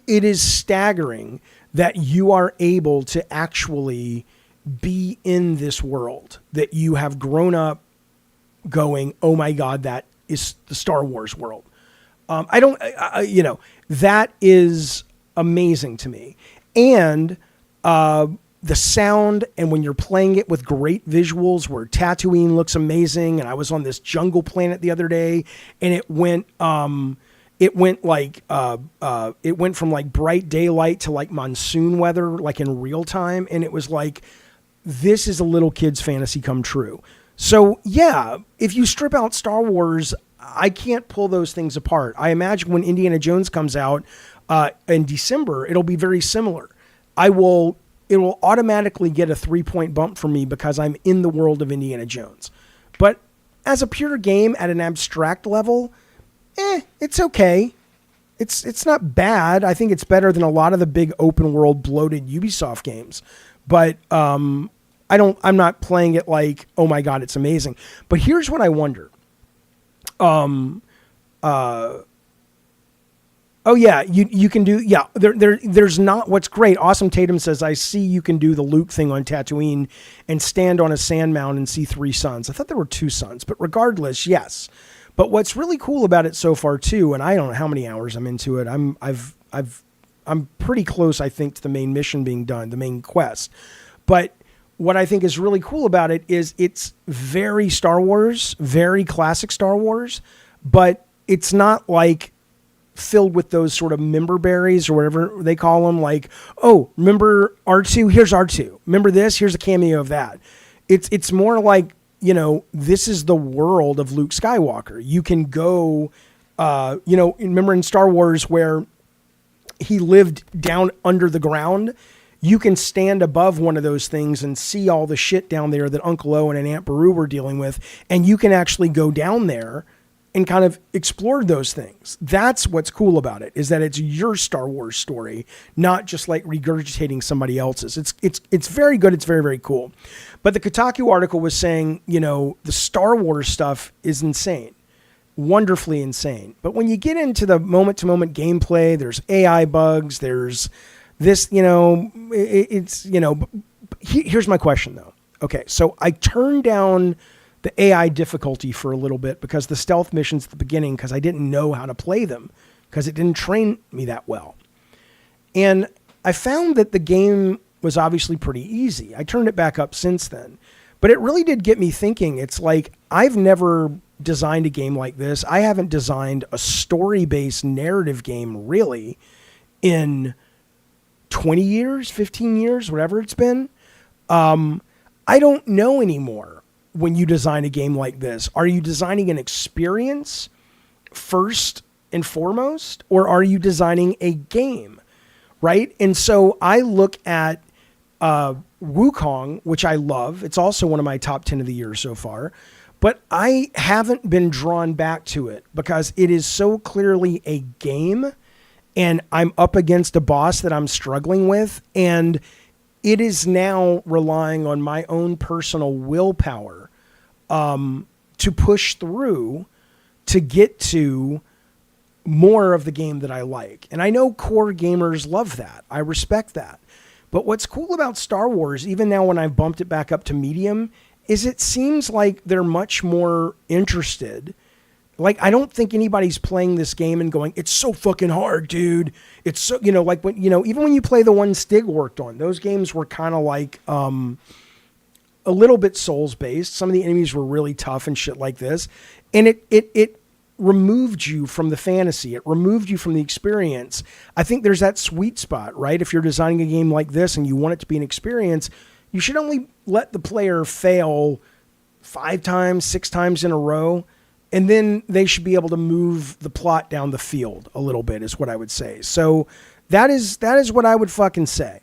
is staggering that you are able to actually be in this world, that you have grown up going, oh my God, that is the Star Wars world. That is amazing to me. And the sound, and when you're playing it with great visuals where Tatooine looks amazing. And I was on this jungle planet the other day, and it went from like bright daylight to like monsoon weather, like in real time. And it was like, this is a little kid's fantasy come true. So yeah, if you strip out Star Wars, I can't pull those things apart. I imagine when Indiana Jones comes out in December, it'll be very similar. It will automatically get a 3-point bump for me because I'm in the world of Indiana Jones. But as a pure game at an abstract level, it's okay. It's not bad. I think it's better than a lot of the big open world bloated Ubisoft games. But I'm not playing it like, oh my God, it's amazing. But here's what I wonder. Oh yeah, you can do, yeah, there's not, what's great. Awesome Tatum says, I see you can do the Luke thing on Tatooine and stand on a sand mound and see 3 suns. I thought there were 2 suns, but regardless, yes. But what's really cool about it so far too, and I don't know how many hours I'm into it. I'm pretty close, I think, to the main mission being done, the main quest. But what I think is really cool about it is it's very Star Wars, very classic Star Wars, but it's not like filled with those sort of member berries or whatever they call them. Like, oh, remember R2? Here's R2. Remember this? Here's a cameo of that. It's more like, you know, this is the world of Luke Skywalker. You can go, remember in Star Wars where he lived down under the ground? You can stand above one of those things and see all the shit down there that Uncle Owen and Aunt Beru were dealing with. And you can actually go down there and kind of explore those things. That's what's cool about it, is that it's your Star Wars story, not just like regurgitating somebody else's. It's very good. It's very, very cool. But the Kotaku article was saying, you know, the Star Wars stuff is insane, wonderfully insane. But when you get into the moment-to-moment gameplay, there's AI bugs, there's this, you know, here's my question though. Okay, so I turned down the AI difficulty for a little bit because the stealth missions at the beginning, because I didn't know how to play them, because it didn't train me that well. And I found that the game was obviously pretty easy. I turned it back up since then. But it really did get me thinking. It's like, I've never designed a game like this. I haven't designed a story-based narrative game, really, in 20 years, 15 years, whatever it's been. I don't know anymore. When you design a game like this, are you designing an experience first and foremost, or are you designing a game, right? And so I look at Wukong, which I love. It's also one of my top 10 of the year so far, but I haven't been drawn back to it because it is so clearly a game, and I'm up against a boss that I'm struggling with, and it is now relying on my own personal willpower to push through to get to more of the game that I like. And I know core gamers love that. I respect that. But what's cool about Star Wars, even now when I've bumped it back up to medium, is it seems like they're much more interested. Like, I don't think anybody's playing this game and going, it's so fucking hard, dude. It's so, you know, like when, you know, even when you play the one Stig worked on, those games were kind of like, a little bit Souls based. Some of the enemies were really tough and shit like this. And it removed you from the fantasy. It removed you from the experience. I think there's that sweet spot, right? If you're designing a game like this and you want it to be an experience, you should only let the player fail 5 times, 6 times in a row. And then they should be able to move the plot down the field a little bit, is what I would say. So that is what I would fucking say.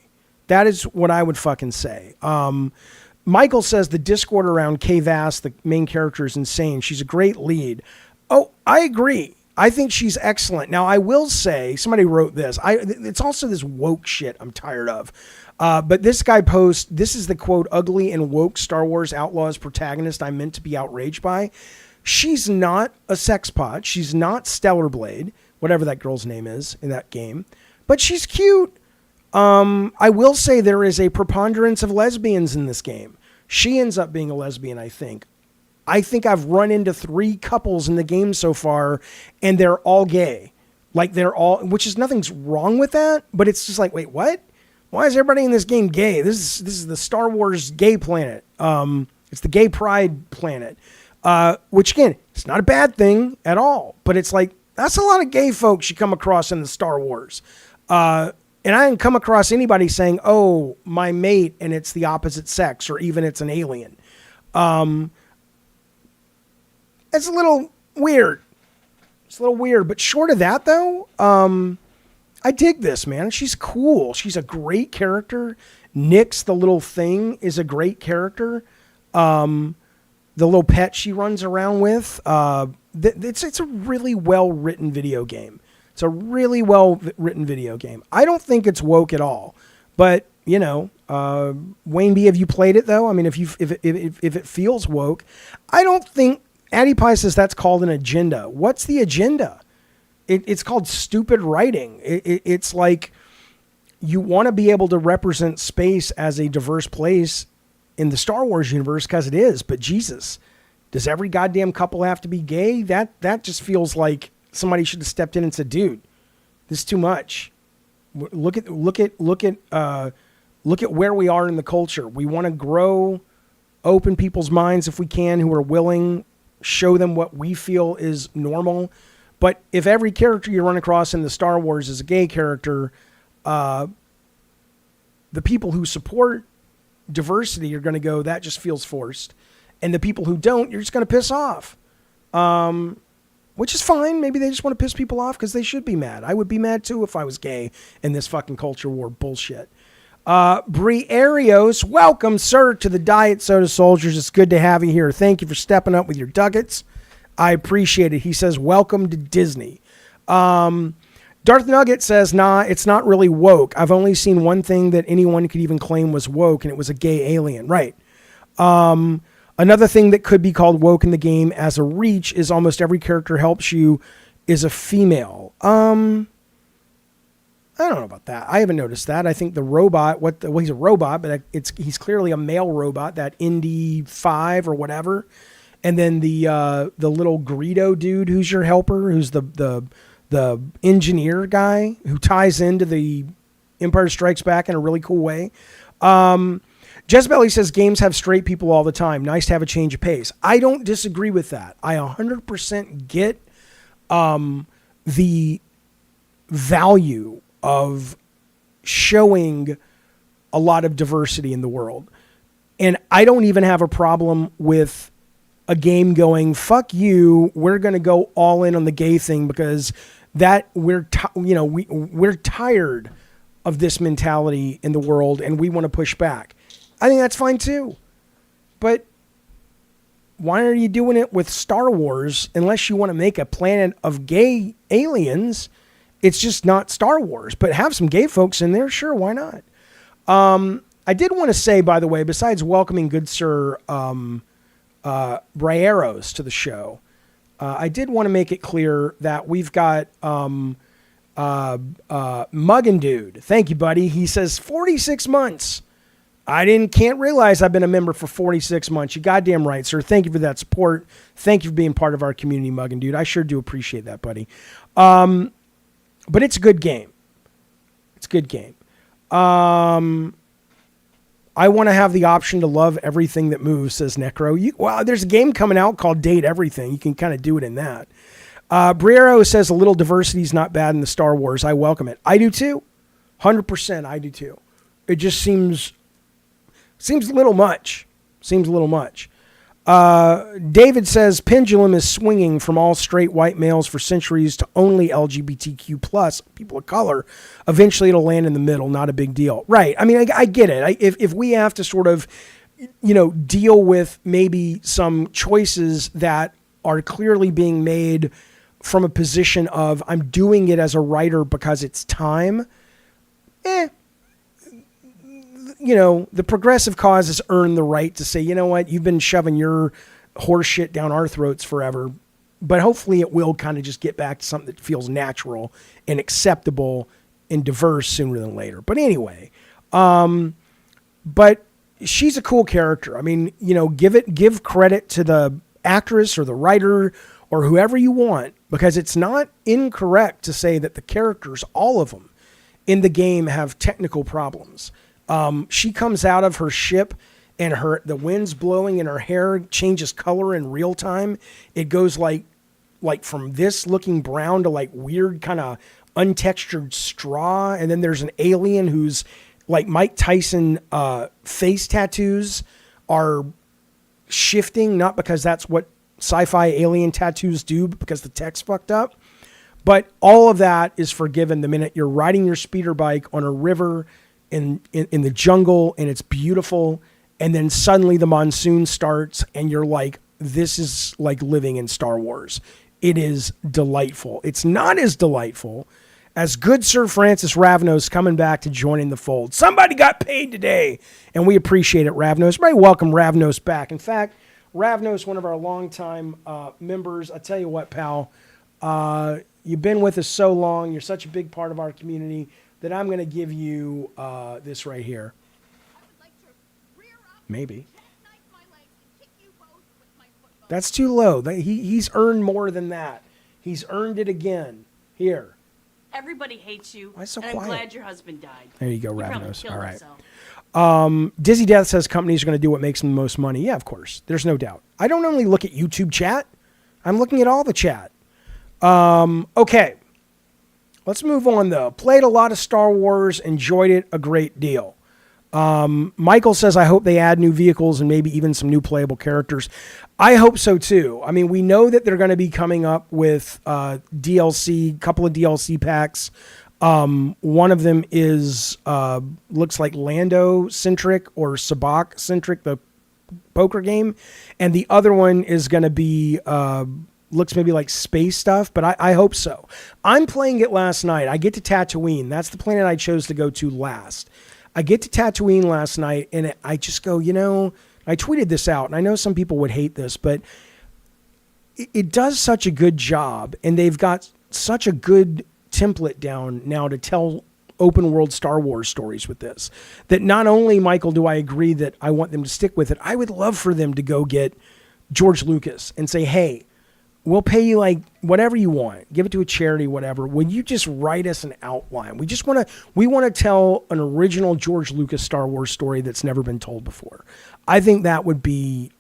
That is what I would fucking say. Michael says the Discord around Kay Vass, the main character, is insane. She's a great lead. Oh, I agree. I think she's excellent. Now, I will say, somebody wrote this. It's also this woke shit I'm tired of. But this guy posts, this is the quote, ugly and woke Star Wars Outlaws protagonist I'm meant to be outraged by. She's not a sex pot. She's not Stellar Blade, whatever that girl's name is in that game. But she's cute. I will say there is a preponderance of lesbians in this game. She ends up being a lesbian, I think. I think I've run into 3 couples in the game so far, and they're all gay. Like, they're all, which is nothing's wrong with that, but it's just like, wait, what? Why is everybody in this game gay? This is the Star Wars gay planet. It's the gay pride planet. Which again, it's not a bad thing at all, but it's like, that's a lot of gay folks you come across in the Star Wars. And I didn't come across anybody saying, oh, my mate, and it's the opposite sex, or even it's an alien. It's a little weird. It's a little weird, but short of that, though, I dig this, man. She's cool. She's a great character. Nyx, the little thing, is a great character. The little pet she runs around with. It's a really well-written video game. It's a really well-written video game. I don't think it's woke at all. But, you know, Wayne B., have you played it, though? I mean, if it feels woke, I don't think... Addie Pie says that's called an agenda. What's the agenda? It's called stupid writing. It's like you want to be able to represent space as a diverse place in the Star Wars universe, because it is. But Jesus, does every goddamn couple have to be gay? That just feels like somebody should have stepped in and said, dude, this is too much. Look at where we are in the culture. We want to grow, open people's minds if we can, who are willing, show them what we feel is normal. But if every character you run across in the Star Wars is a gay character, the people who support diversity are going to go, that just feels forced. And the people who don't, you're just going to piss off. Which is fine. Maybe they just want to piss people off because they should be mad. I would be mad too if I was gay in this fucking culture war bullshit. Brie Arios, welcome, sir, to the Diet Soda Soldiers. It's good to have you here. Thank you for stepping up with your ducats. I appreciate it. He says, welcome to Disney. Darth Nugget says, nah, it's not really woke. I've only seen one thing that anyone could even claim was woke, and it was a gay alien. Right. Another thing that could be called woke in the game as a reach is almost every character helps you is a female. I don't know about that. I haven't noticed that. I think the robot, he's a robot, but he's clearly a male robot, that Indy 5 or whatever. And then the little Greedo dude who's your helper, who's the engineer guy who ties into the Empire Strikes Back in a really cool way. Jezebel says games have straight people all the time. Nice to have a change of pace. I don't disagree with that. I 100% get the value of showing a lot of diversity in the world. And I don't even have a problem with a game going, fuck you, we're going to go all in on the gay thing because that we're tired of this mentality in the world and we want to push back. I think that's fine too. But why are you doing it with Star Wars unless you want to make a planet of gay aliens? It's just not Star Wars, but have some gay folks in there. Sure. Why not? I did want to say, by the way, besides welcoming good Sir Brayeros to the show, I did want to make it clear that we've got Muggin Dude. Thank you, buddy. He says 46 months. Can't realize I've been a member for 46 months. You goddamn right, sir. Thank you for that support. Thank you for being part of our community, Muggin Dude. I sure do appreciate that, buddy. But it's a good game. It's a good game. I want to have the option to love everything that moves, says Necro. There's a game coming out called Date Everything. You can kind of do it in that. Briero says a little diversity is not bad in the Star Wars. I welcome it. I do too. 100% I do too. It just seems a little much. David says pendulum is swinging from all straight white males for centuries to only LGBTQ plus people of color. Eventually it'll land in the middle. Not a big deal. Right. I mean, I get it. If we have to sort of, deal with maybe some choices that are clearly being made from a position of I'm doing it as a writer because it's time. The progressive cause has earned the right to say, you know what, you've been shoving your horse shit down our throats forever, but hopefully it will kind of just get back to something that feels natural and acceptable and diverse sooner than later. But anyway, but she's a cool character. I mean, give credit to the actress or the writer or whoever you want, because it's not incorrect to say that the characters, all of them, in the game have technical problems. She comes out of her ship and the wind's blowing and her hair changes color in real time. It goes like from this looking brown to like weird kind of untextured straw. And then there's an alien who's like Mike Tyson face tattoos are shifting, not because that's what sci-fi alien tattoos do, but because the text fucked up. But all of that is forgiven the minute you're riding your speeder bike on a river in the jungle and it's beautiful. And then suddenly the monsoon starts and you're like, this is like living in Star Wars. It is delightful. It's not as delightful as good Sir Francis Ravnos coming back to joining the fold. Somebody got paid today, and we appreciate it, Ravnos. Everybody welcome Ravnos back. In fact, Ravnos, one of our longtime members, I tell you what, pal, you've been with us so long. You're such a big part of our community that I'm going to give you this right here. Maybe. That's too low. He's earned more than that. He's earned it again. Here. Everybody hates you. Why so and quiet? I'm glad your husband died. There you go, He probably Ravnos. killed All right. himself. Dizzy Death says companies are going to do what makes them the most money. Yeah, of course. There's no doubt. I don't only look at YouTube chat. I'm looking at all the chat. Okay. Let's move on, though. Played a lot of Star Wars. Enjoyed it a great deal. Michael says, I hope they add new vehicles and maybe even some new playable characters. I hope so too. I mean, we know that they're going to be coming up with DLC, couple of DLC packs. One of them is looks like Lando centric or Sabak centric, the poker game, and the other one is going to be looks maybe like space stuff. But I hope so. I'm playing it last night. I get to Tatooine. That's the planet I chose to go to last. I get to Tatooine last night, and I just go, I tweeted this out, and I know some people would hate this, but it does such a good job, and they've got such a good template down now to tell open world Star Wars stories with this, that not only, Michael, do I agree that I want them to stick with it, I would love for them to go get George Lucas and say, hey, we'll pay you like whatever you want. Give it to a charity, whatever. Will you just write us an outline? We want to tell an original George Lucas Star Wars story that's never been told before. I think that would be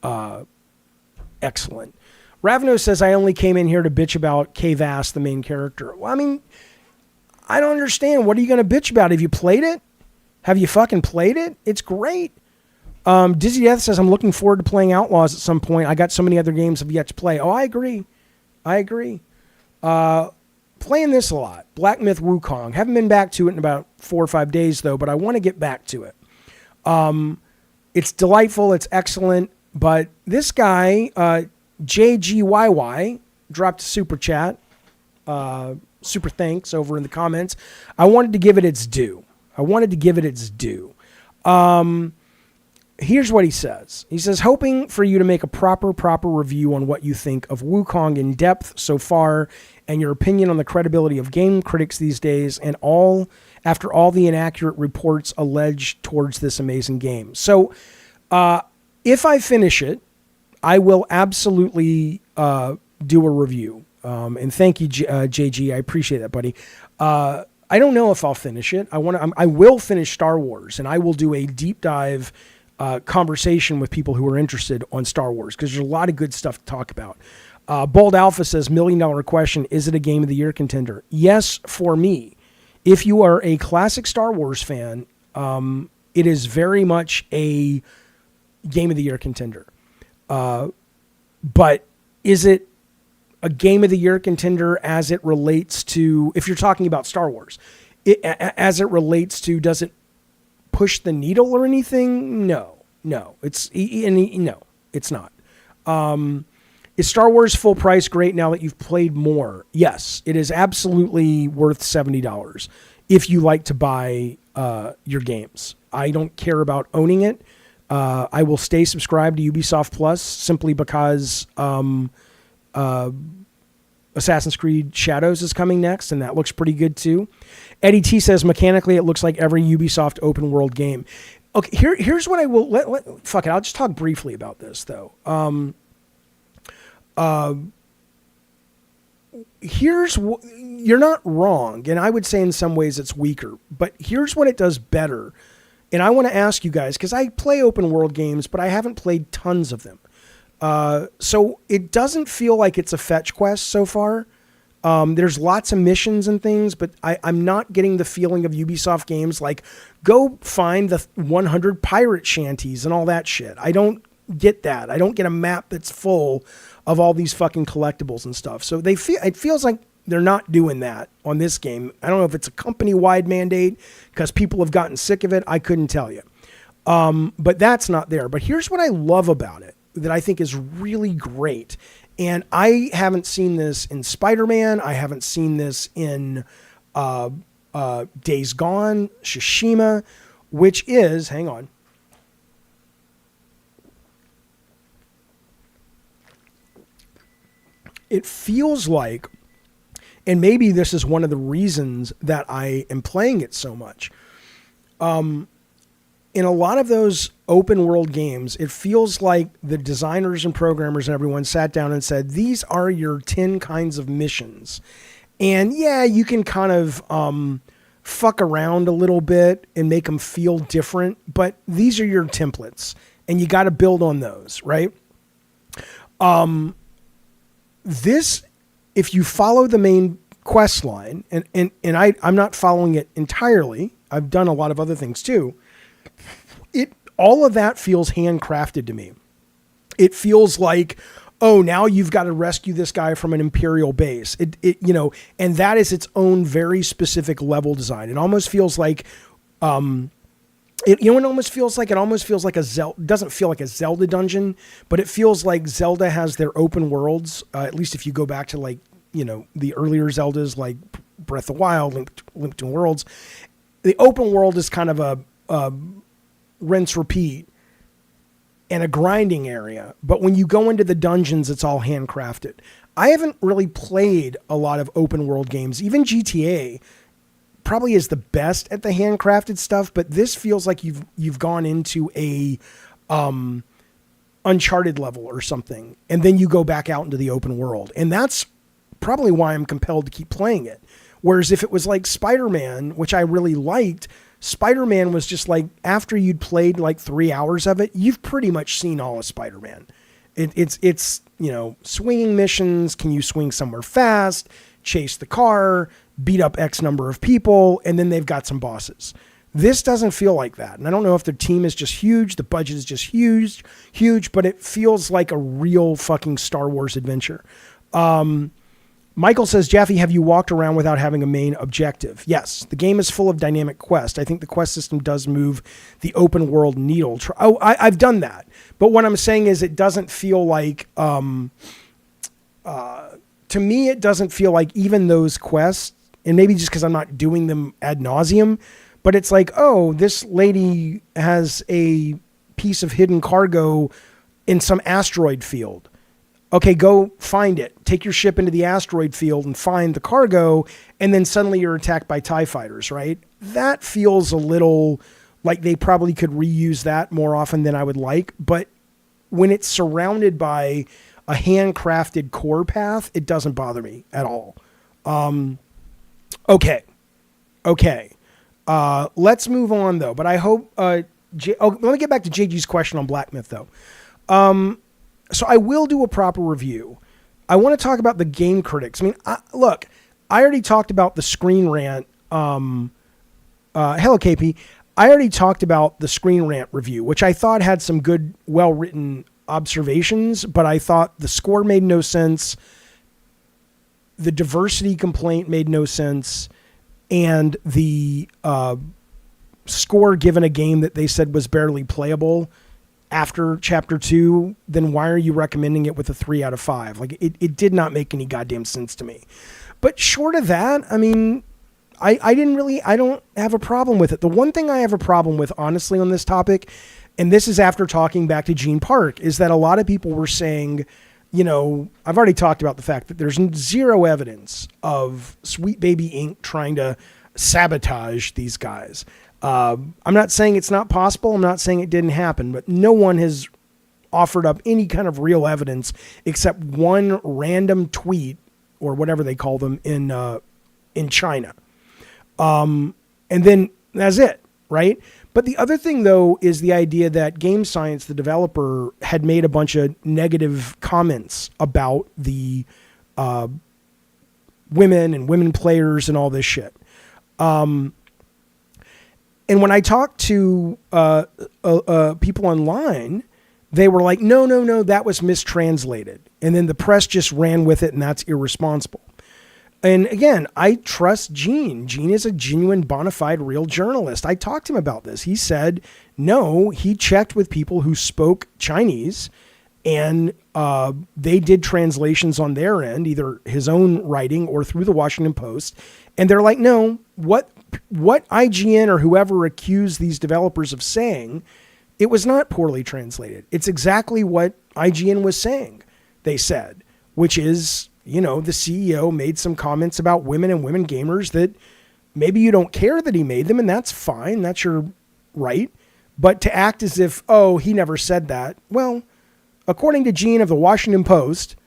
excellent. Ravno says, I only came in here to bitch about K-Vass, the main character. Well, I mean, I don't understand. What are you going to bitch about? Have you played it? Have you fucking played it? It's great. Dizzy Death says, I'm looking forward to playing Outlaws at some point. I got so many other games I've yet to play. Oh, I agree. Playing this a lot. Black Myth Wukong. Haven't been back to it in about 4 or 5 days, though, but I want to get back to it. It's delightful. It's excellent. But this guy, JGYY, dropped a super chat. Super thanks over in the comments. I wanted to give it its due. Here's what he says. He says, hoping for you to make a proper review on what you think of Wukong in depth so far and your opinion on the credibility of game critics these days and after all the inaccurate reports alleged towards this amazing game. So if I finish it, I will absolutely do a review. And thank you, JG. I appreciate that, buddy. I don't know if I'll finish it. I will finish Star Wars, and I will do a deep dive conversation with people who are interested on Star Wars, because there's a lot of good stuff to talk about. Bold Alpha says, $1 million question, is it a Game of the Year contender? Yes, for me. If you are a classic Star Wars fan, it is very much a Game of the Year contender. But is it a Game of the Year contender as it relates to, if you're talking about Star Wars, as it relates to, does it push the needle or anything? No, it's not. Is Star Wars full price great now that you've played more? Yes, it is absolutely worth $70 if you like to buy your games. I don't care about owning it. I will stay subscribed to Ubisoft Plus simply because Assassin's Creed Shadows is coming next, and that looks pretty good too. Eddie T says, mechanically, it looks like every Ubisoft open world game. Okay, here's what I will fuck it. I'll just talk briefly about this though. you're not wrong, and I would say in some ways it's weaker, but here's what it does better. And I want to ask you guys, because I play open world games, but I haven't played tons of them. So it doesn't feel like it's a fetch quest so far. There's lots of missions and things, but I'm not getting the feeling of Ubisoft games like go find the 100 pirate shanties and all that shit. I don't get that. I don't get a map that's full of all these fucking collectibles and stuff. So it feels like they're not doing that on this game. I don't know if it's a company-wide mandate because people have gotten sick of it. I couldn't tell you. But that's not there. But here's what I love about it that I think is really great. And I haven't seen this in Spider-Man. I haven't seen this in Days Gone, Tsushima, which is, hang on. It feels like, and maybe this is one of the reasons that I am playing it so much. In a lot of those open world games, it feels like the designers and programmers and everyone sat down and said, these are your 10 kinds of missions. And yeah, you can kind of fuck around a little bit and make them feel different, but these are your templates and you got to build on those, right? This, if you follow the main quest line, and I'm not following it entirely, I've done a lot of other things too, all of that feels handcrafted to me. It feels like, oh, now you've got to rescue this guy from an Imperial base. And that is its own very specific level design. It almost feels like, it almost feels like a Zelda. Doesn't feel like a Zelda dungeon, but it feels like Zelda has their open worlds. At least if you go back to the earlier Zeldas like Breath of the Wild, Link to Worlds, the open world is kind of a rinse repeat and a grinding area. But when you go into the dungeons, it's all handcrafted. I haven't really played a lot of open world games. Even GTA probably is the best at the handcrafted stuff, but this feels like you've gone into a Uncharted level or something, and then you go back out into the open world. And that's probably why I'm compelled to keep playing it. Whereas if it was like Spider-Man, which I really liked, Spider-Man was just like, after you'd played like 3 hours of it, you've pretty much seen all of Spider-Man. It's swinging missions. Can you swing somewhere fast? Chase the car, beat up X number of people, and then they've got some bosses. This doesn't feel like that. And I don't know if the team is just huge, the budget is just huge, but it feels like a real fucking Star Wars adventure. Michael says, Jaffe, have you walked around without having a main objective? Yes, the game is full of dynamic quest. I think the quest system does move the open world needle. I've done that. But what I'm saying is it doesn't feel like, to me, it doesn't feel like even those quests, and maybe just because I'm not doing them ad nauseum, but it's like, oh, this lady has a piece of hidden cargo in some asteroid field. Okay, go find it. Take your ship into the asteroid field and find the cargo, and then suddenly you're attacked by TIE fighters, right? That feels a little like they probably could reuse that more often than I would like, but when it's surrounded by a handcrafted core path, it doesn't bother me at all. Okay. Let's move on, though, but I hope... let me get back to JG's question on Black Myth, though. So I will do a proper review. I want to talk about the game critics. I mean, look, I already talked about the Screen Rant. Hello, KP. I already talked about the Screen Rant review, which I thought had some good, well-written observations, but I thought the score made no sense. The diversity complaint made no sense. And the score given a game that they said was barely playable after chapter 2, then why are you recommending it with a 3 out of 5? Like it did not make any goddamn sense to me. But short of that, I mean, I don't have a problem with it. The one thing I have a problem with, honestly, on this topic, and this is after talking back to Gene Park, is that a lot of people were saying, I've already talked about the fact that there's zero evidence of Sweet Baby Inc. trying to sabotage these guys. I'm not saying it's not possible. I'm not saying it didn't happen, but no one has offered up any kind of real evidence except one random tweet or whatever they call them in China. And then that's it, right? But the other thing, though, is the idea that Game Science, the developer, had made a bunch of negative comments about the women and women players and all this shit. And when I talked to people online, they were like, no, that was mistranslated. And then the press just ran with it, and that's irresponsible. And again, I trust Gene. Gene is a genuine, bona fide, real journalist. I talked to him about this. He said, no, he checked with people who spoke Chinese, and they did translations on their end, either his own writing or through the Washington Post. And they're like, no, what IGN or whoever accused these developers of saying, it was not poorly translated. It's exactly what IGN was saying, they said, which is, you know, the CEO made some comments about women and women gamers that maybe you don't care that he made them, and that's fine. That's your right. But to act as if, oh, he never said that. Well, according to Gene of the Washington Post,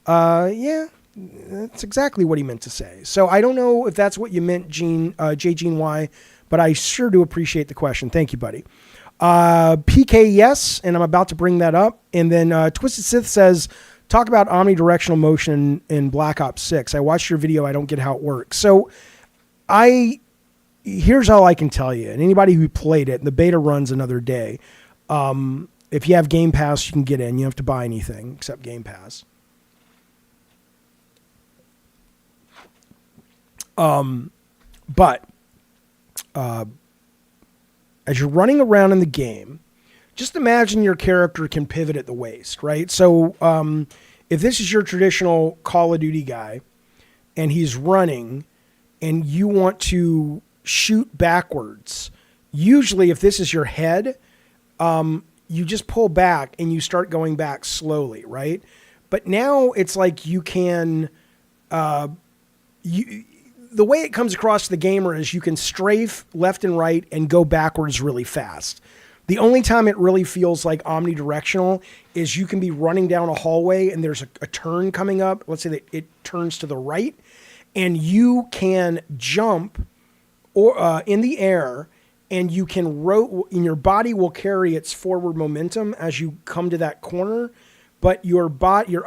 yeah, that's exactly what he meant to say. So I don't know if that's what you meant, Gene, J. Gene Y, but I sure do appreciate the question. Thank you, buddy. PK, yes, and I'm about to bring that up. And then Twisted Sith says, talk about omnidirectional motion in Black Ops 6. I watched your video. I don't get how it works. So here's all I can tell you. And anybody who played it, and the beta runs another day. If you have Game Pass, you can get in. You don't have to buy anything except Game Pass. But as you're running around in the game, just imagine your character can pivot at the waist, right? So if this is your traditional Call of Duty guy and he's running and you want to shoot backwards, usually if this is your head, you just pull back and you start going back slowly, right? But now it's like you can... the way it comes across to the gamer is you can strafe left and right and go backwards really fast. The only time it really feels like omnidirectional is you can be running down a hallway and there's a turn coming up. Let's say that it turns to the right, and you can jump or in the air, and you can and your body will carry its forward momentum as you come to that corner, but your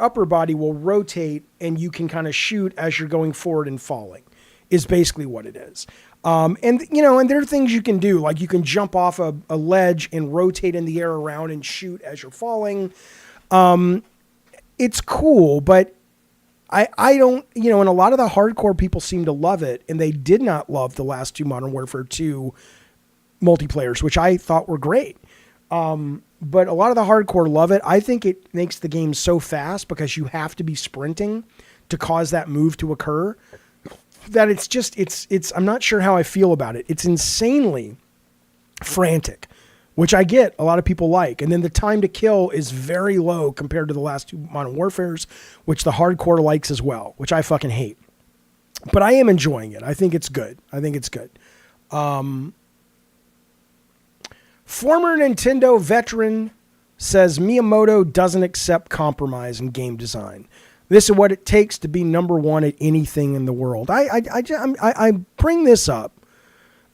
upper body will rotate and you can kind of shoot as you're going forward and falling. Is basically what it is. And there are things you can do, like you can jump off a ledge and rotate in the air around and shoot as you're falling. It's cool, but I don't, and a lot of the hardcore people seem to love it, and they did not love the last two Modern Warfare 2 multiplayers, which I thought were great. But a lot of the hardcore love it. I think it makes the game so fast because you have to be sprinting to cause that move to occur, that it's I'm not sure how I feel about it. It's insanely frantic, which I get a lot of people like. And then the time to kill is very low compared to the last two Modern Warfares, which the hardcore likes as well, which I fucking hate. But I am enjoying it. I think it's good. Former Nintendo veteran says Miyamoto doesn't accept compromise in game design. This is what it takes to be number one at anything in the world. I bring this up,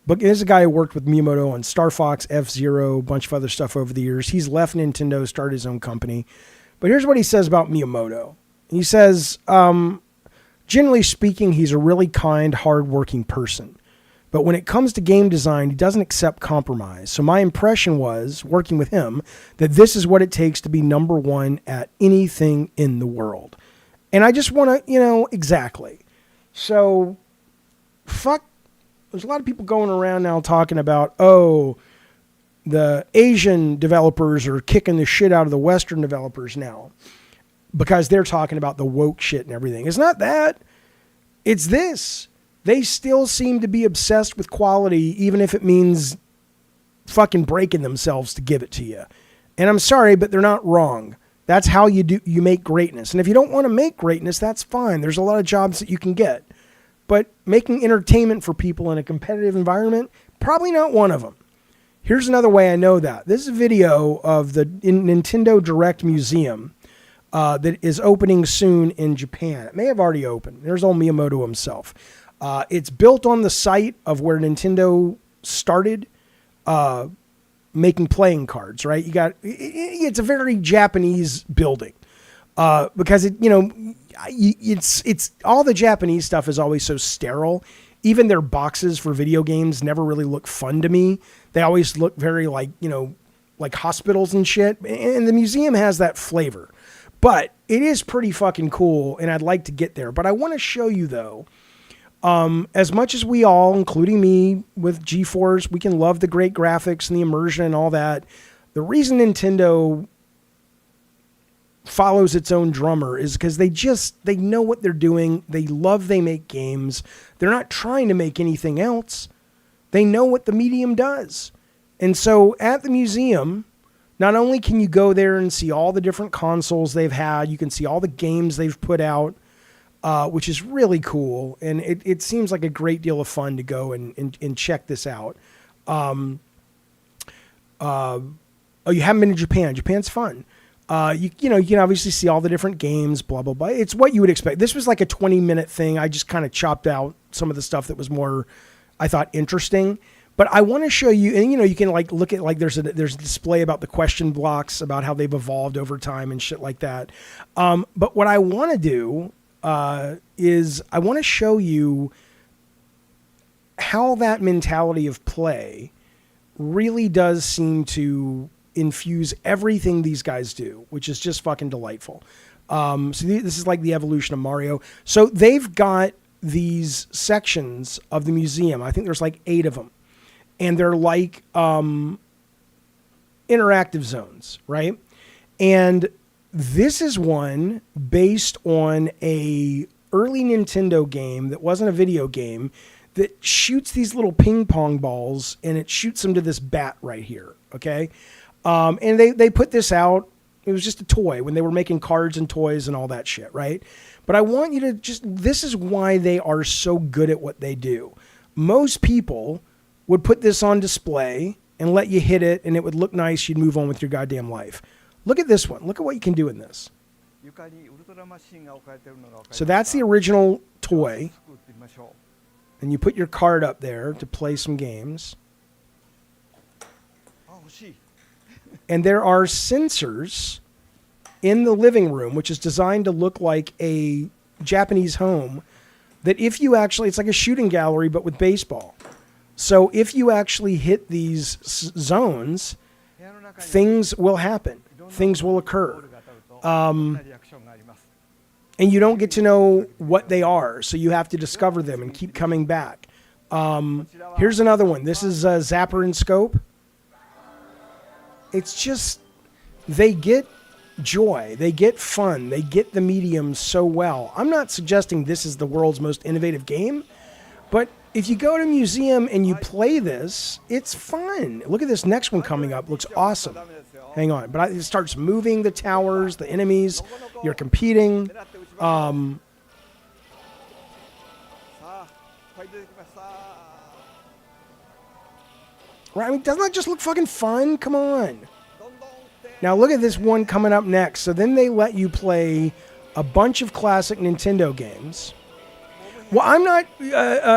but there's a guy who worked with Miyamoto on Star Fox, F-Zero, a bunch of other stuff over the years. He's left Nintendo, started his own company. But here's what he says about Miyamoto. He says, generally speaking, he's a really kind, hardworking person. But when it comes to game design, he doesn't accept compromise. So my impression was, working with him, that this is what it takes to be number one at anything in the world. And I just want to, exactly. So, there's a lot of people going around now talking about, the Asian developers are kicking the shit out of the Western developers now because they're talking about the woke shit and everything. It's not that. It's this. They still seem to be obsessed with quality, even if it means fucking breaking themselves to give it to you. And I'm sorry, but they're not wrong. That's how you make greatness. And if you don't want to make greatness, that's fine. There's a lot of jobs that you can get. But making entertainment for people in a competitive environment, probably not one of them. Here's another way I know that. This is a video of the Nintendo Direct Museum. that is opening soon in Japan. It may have already opened. There's old Miyamoto himself. It's built on the site of where Nintendo started making playing cards, right? It's a very Japanese building because it's all the Japanese stuff is always so sterile. Even their boxes for video games never really look fun to me. They always look very like hospitals and shit. And the museum has that flavor. But it is pretty fucking cool, and I'd like to get there. But I want to show you, though, as much as we all, including me with GeForce, we can love the great graphics and the immersion and all that. The reason Nintendo follows its own drummer is because they know what they're doing. They make games. They're not trying to make anything else. They know what the medium does. And so at the museum, not only can you go there and see all the different consoles they've had, you can see all the games they've put out, which is really cool. And it seems like a great deal of fun to go and check this out. You haven't been to Japan. Japan's fun. You can obviously see all the different games, blah, blah, blah. It's what you would expect. This was like a 20-minute thing. I just kind of chopped out some of the stuff that was more, I thought, interesting. But I want to show you, and you can like look at like there's a display about the question blocks, about how they've evolved over time and shit like that. But what I want to do is I want to show you how that mentality of play really does seem to infuse everything these guys do, which is just fucking delightful. This is like the evolution of Mario. So they've got these sections of the museum. I think there's like 8 of them. And they're like interactive zones, right? And this is one based on a early Nintendo game that wasn't a video game that shoots these little ping pong balls, and it shoots them to this bat right here, okay? And they put this out. It was just a toy when they were making cards and toys and all that shit, right? But I want you to this is why they are so good at what they do. Most people would put this on display and let you hit it, and it would look nice. You'd move on with your goddamn life. Look at this one. Look at what you can do in this. So that's the original toy. And you put your card up there to play some games. And there are sensors in the living room, which is designed to look like a Japanese home, that if you actually, it's like a shooting gallery, but with baseball. So if you actually hit these zones, things will happen. Things will occur. And you don't get to know what they are, so you have to discover them and keep coming back. Here's another one. This is Zapper and Scope. It's just, they get joy. They get fun. They get the medium so well. I'm not suggesting this is the world's most innovative game, but if you go to a museum and you play this, it's fun. Look at this next one coming up. Looks awesome. Hang on. But it starts moving the towers, the enemies. You're competing. Right? I mean, doesn't that just look fucking fun? Come on. Now look at this one coming up next. So then they let you play a bunch of classic Nintendo games. Well, I'm not,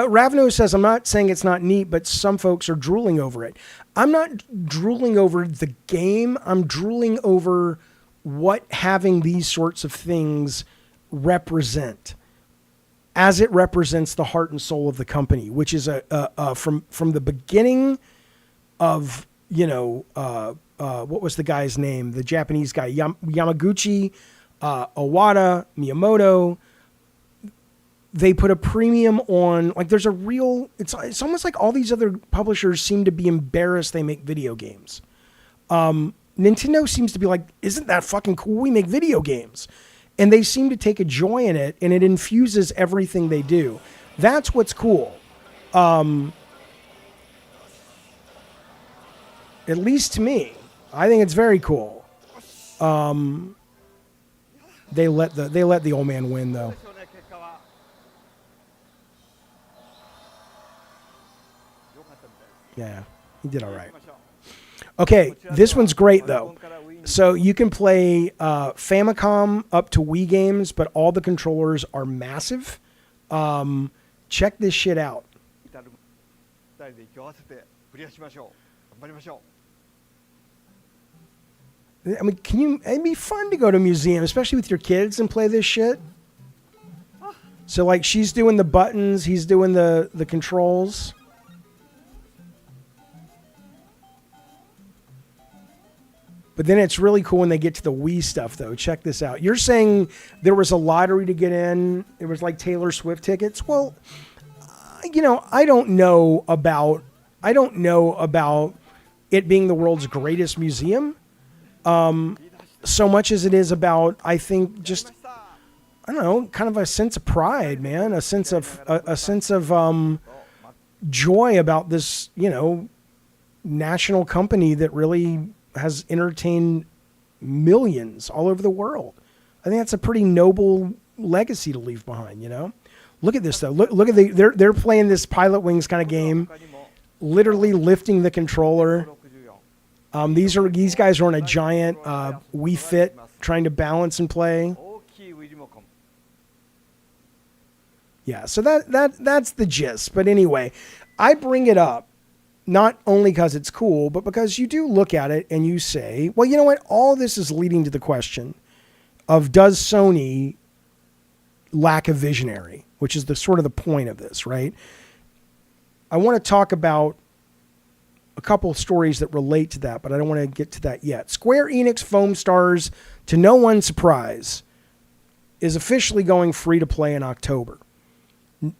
Ravno says, I'm not saying it's not neat, but some folks are drooling over it. I'm not drooling over the game. I'm drooling over what having these sorts of things represent, as it represents the heart and soul of the company, which is from the beginning of, what was the guy's name? The Japanese guy, Yamaguchi, Owada, Miyamoto. They put a premium on, like, there's a real, it's almost like all these other publishers seem to be embarrassed they make video games. Nintendo seems to be like, isn't that fucking cool? We make video games. And they seem to take a joy in it, and it infuses everything they do. That's what's cool. At least to me. I think it's very cool. They let the old man win, though. Yeah, he did all right. Okay, this one's great, though. So you can play Famicom up to Wii games, but all the controllers are massive. Check this shit out. 2人で息を合わせてクリアしましょう。頑張りましょう。 I mean, it'd be fun to go to a museum, especially with your kids, and play this shit. So, like, she's doing the buttons, he's doing the controls. But then it's really cool when they get to the Wii stuff, though. Check this out. You're saying there was a lottery to get in. It was like Taylor Swift tickets. Well, you know, I don't know about it being the world's greatest museum. So much as it is about, I think, just, I don't know, kind of a sense of pride, man, a sense of joy about this, you know, national company that really has entertained millions all over the world. I think that's a pretty noble legacy to leave behind, you know? Look at this though. Look at they're playing this Pilot Wings kind of game, literally lifting the controller. These guys are on a giant Wii Fit trying to balance and play. 大きいウィリモコン。 Yeah, so that's the gist. But anyway, I bring it up not only because it's cool, but because you do look at it and you say, well, you know what? All this is leading to the question of, does Sony lack a visionary, which is the sort of the point of this, right? I want to talk about a couple of stories that relate to that, but I don't want to get to that yet. Square Enix Foam Stars, to no one's surprise, is officially going free to play in October.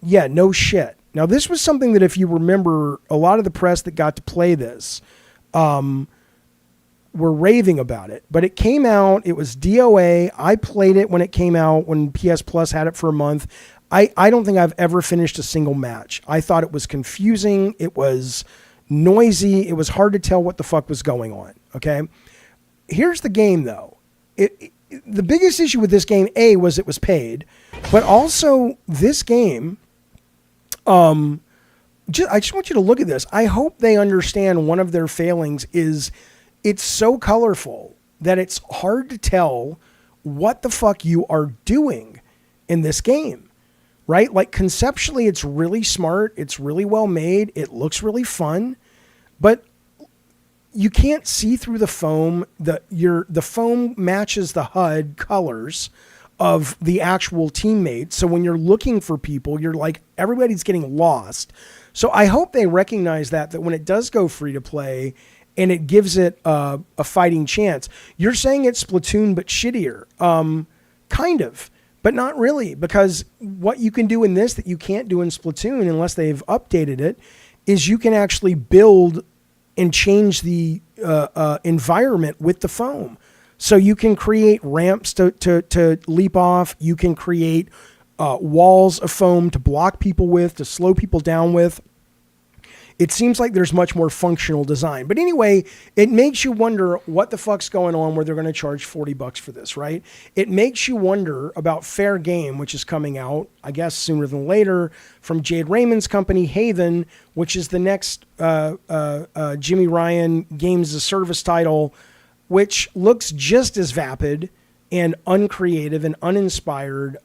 Yeah, no shit. Now, this was something that, if you remember, a lot of the press that got to play this were raving about it. But it came out, it was DOA. I played it when it came out, when PS Plus had it for a month. I don't think I've ever finished a single match. I thought it was confusing. It was noisy. It was hard to tell what the fuck was going on. Okay? Here's the game, though. The biggest issue with this game, A, was it was paid. But also, this game... I just want you to look at this. I hope they understand one of their failings is it's so colorful that it's hard to tell what the fuck you are doing in this game, right? Like, conceptually, it's really smart. It's really well made. It looks really fun, but you can't see through the foam. The foam matches the HUD colors of the actual teammates. So when you're looking for people, you're like, everybody's getting lost. So I hope they recognize that when it does go free to play and it gives it a fighting chance. You're saying it's Splatoon, but shittier. Kind of, but not really, because what you can do in this that you can't do in Splatoon unless they've updated it is you can actually build and change the environment with the foam. So you can create ramps to leap off. You can create walls of foam to block people with, to slow people down with. It seems like there's much more functional design. But anyway, it makes you wonder what the fuck's going on where they're going to charge $40 for this, right? It makes you wonder about Fair Game, which is coming out, I guess, sooner than later, from Jade Raymond's company, Haven, which is the next Jimmy Ryan Games as a Service title, which looks just as vapid and uncreative and uninspired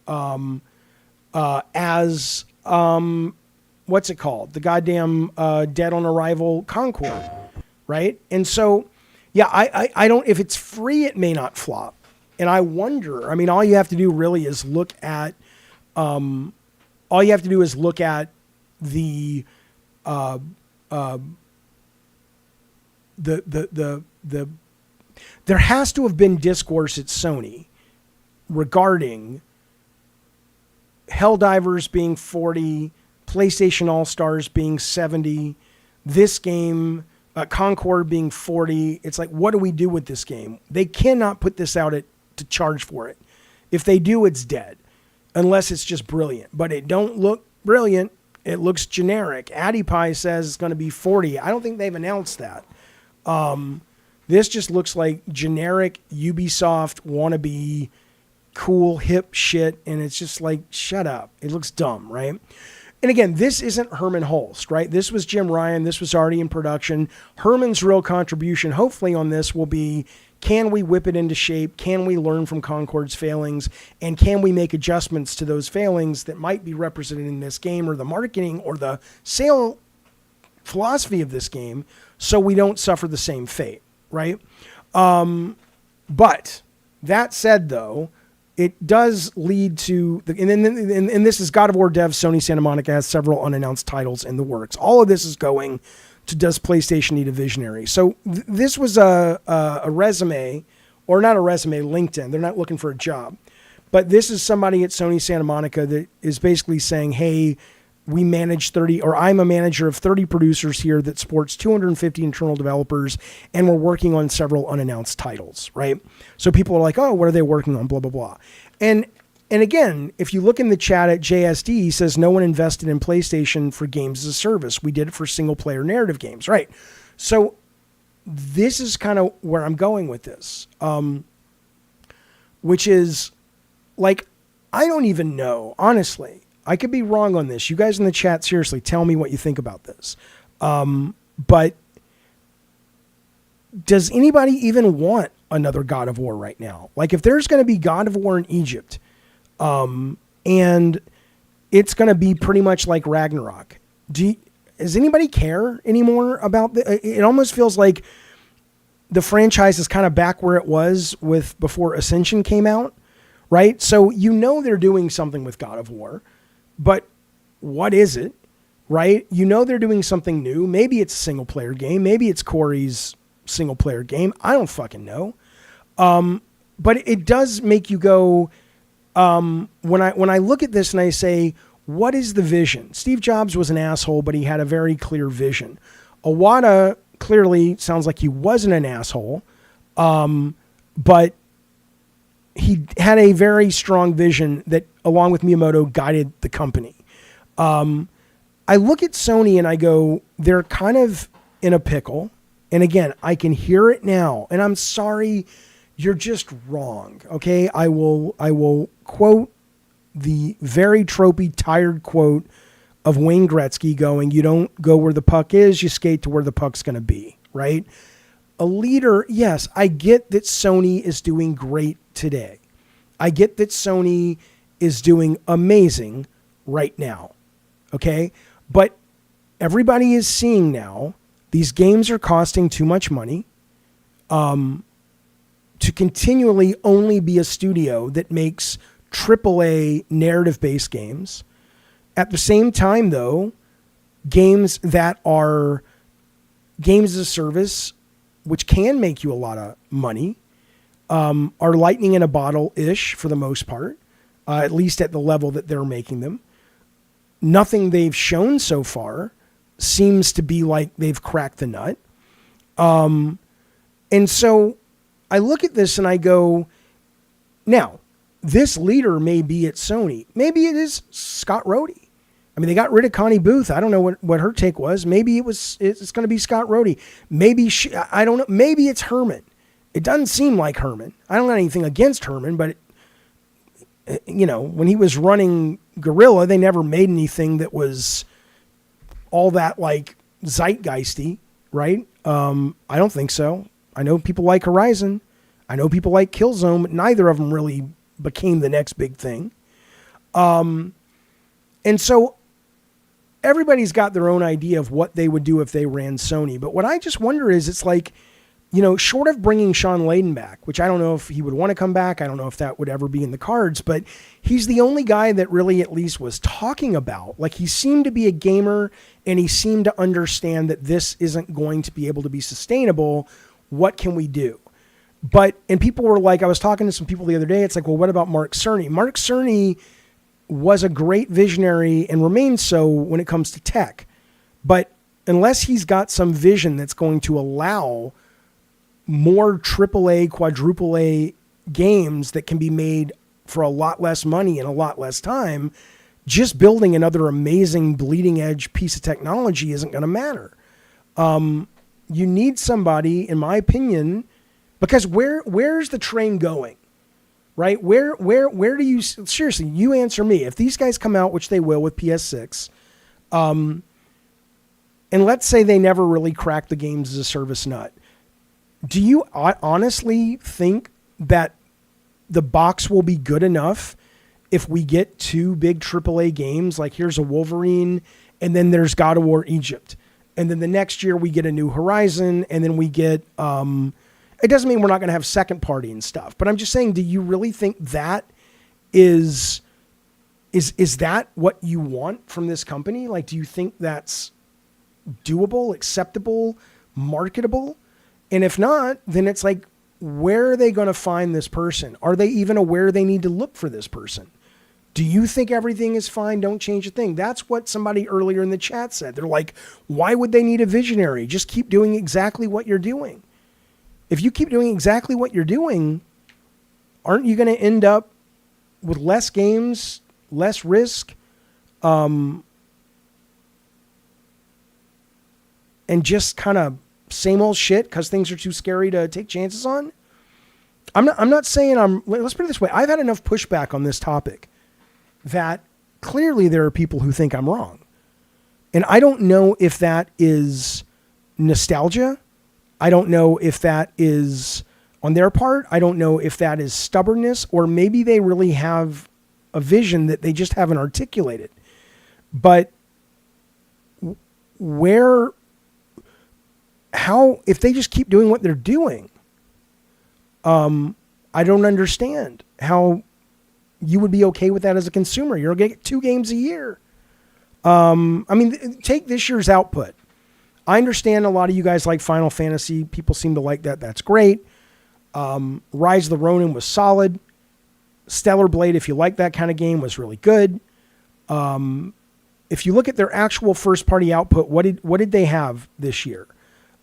as what's it called? The goddamn Dead on Arrival Concord, right? And so, yeah, I don't. If it's free, it may not flop. And I wonder. I mean, all you have to do really is look at. All you have to do is look at the there has to have been discourse at Sony regarding Helldivers being 40, PlayStation All-Stars being 70, this game, Concord being 40. It's like, what do we do with this game? They cannot put this out to charge for it. If they do, it's dead, unless it's just brilliant. But it don't look brilliant. It looks generic. Addy Pie says it's going to be 40. I don't think they've announced that. This just looks like generic Ubisoft wannabe cool hip shit, and it's just like, shut up. It looks dumb, right? And again, this isn't Herman Hulst, right? This was Jim Ryan. This was already in production. Herman's real contribution, hopefully, on this will be can we whip it into shape? Can we learn from Concord's failings? And can we make adjustments to those failings that might be represented in this game, or the marketing or the sale philosophy of this game, so we don't suffer the same fate, right? But that said, though, it does lead to, and this is God of War dev, Sony Santa Monica has several unannounced titles in the works. All of this is going to, does PlayStation need a visionary? So this was a resume, or not a resume, LinkedIn. They're not looking for a job. But this is somebody at Sony Santa Monica that is basically saying, hey, we manage 30, or I'm a manager of 30 producers here that supports 250 internal developers, and we're working on several unannounced titles, right? So people are like, oh, what are they working on? Blah, blah, blah. And again, if you look in the chat at JSD, he says no one invested in PlayStation for games as a service. We did it for single player narrative games, right? So this is kind of where I'm going with this, which is like, I don't even know, honestly. I could be wrong on this. You guys in the chat, seriously, tell me what you think about this. But does anybody even want another God of War right now? Like, if there's going to be God of War in Egypt, and it's going to be pretty much like Ragnarok, does anybody care anymore about it? Almost feels like the franchise is kind of back where it was with before Ascension came out, right? So they're doing something with God of War. But what is it, right? They're doing something new. Maybe it's a single-player game. Maybe it's Corey's single-player game. I don't fucking know. But it does make you go, when I look at this and I say, what is the vision? Steve Jobs was an asshole, but he had a very clear vision. Iwata clearly sounds like he wasn't an asshole, but he had a very strong vision that, along with Miyamoto, guided the company. I look at Sony and I go, they're kind of in a pickle. And again, I can hear it now. And I'm sorry, you're just wrong. Okay, I will quote the very tropey, tired quote of Wayne Gretzky going, you don't go where the puck is, you skate to where the puck's going to be, right? A leader, yes, I get that Sony is doing great today. I get that Sony is doing amazing right now, okay? But everybody is seeing now these games are costing too much money to continually only be a studio that makes AAA narrative-based games. At the same time, though, games that are games as a service, which can make you a lot of money, are lightning in a bottle-ish for the most part, at least at the level that they're making them. Nothing they've shown so far seems to be like they've cracked the nut. And so I look at this and I go, now, this leader may be at Sony. Maybe it is Scott Rhodey. I mean, they got rid of Connie Booth. I don't know what her take was. Maybe it's going to be Scott Rhodey. Maybe I don't know. Maybe it's Herman. It doesn't seem like Herman. I don't have anything against Herman, but when he was running Guerrilla, they never made anything that was all that like zeitgeisty, right? I don't think so. I know people like Horizon. I know people like Killzone, but neither of them really became the next big thing. And so everybody's got their own idea of what they would do if they ran Sony. But what I just wonder is, it's like, short of bringing Sean Layden back, which I don't know if he would want to come back. I don't know if that would ever be in the cards, but he's the only guy that really at least was talking about, like, he seemed to be a gamer and he seemed to understand that this isn't going to be able to be sustainable. What can we do? And people were like, I was talking to some people the other day. It's like, well, what about Mark Cerny? Mark Cerny was a great visionary and remains so when it comes to tech. But unless he's got some vision that's going to allow more AAA, quadruple A games that can be made for a lot less money and a lot less time, just building another amazing bleeding edge piece of technology isn't going to matter. You need somebody, in my opinion, because where's the train going, right? Where do you, seriously, you answer me. If these guys come out, which they will with PS6, and let's say they never really crack the games as a service nut, Do you honestly think that the box will be good enough if we get 2 big AAA games? Like, here's a Wolverine, and then there's God of War Egypt. And then the next year we get a new Horizon, and then we get... it doesn't mean we're not going to have second party and stuff, but I'm just saying, do you really think that is that what you want from this company? Like, do you think that's doable, acceptable, marketable? And if not, then it's like, where are they going to find this person? Are they even aware they need to look for this person? Do you think everything is fine? Don't change a thing. That's what somebody earlier in the chat said. They're like, why would they need a visionary? Just keep doing exactly what you're doing. If you keep doing exactly what you're doing, aren't you going to end up with less games, less risk, and just kind of same old shit because things are too scary to take chances on? I'm not saying let's put it this way. I've had enough pushback on this topic that clearly there are people who think I'm wrong. And I don't know if that is nostalgia. I don't know if that is on their part. I don't know if that is stubbornness, or maybe they really have a vision that they just haven't articulated. But if they just keep doing what they're doing, I don't understand how you would be okay with that as a consumer. You're going to get 2 games a year. I mean, take this year's output. I understand a lot of you guys like Final Fantasy. People seem to like that. That's great. Rise of the Ronin was solid. Stellar Blade, if you like that kind of game, was really good. If you look at their actual first-party output, what did they have this year?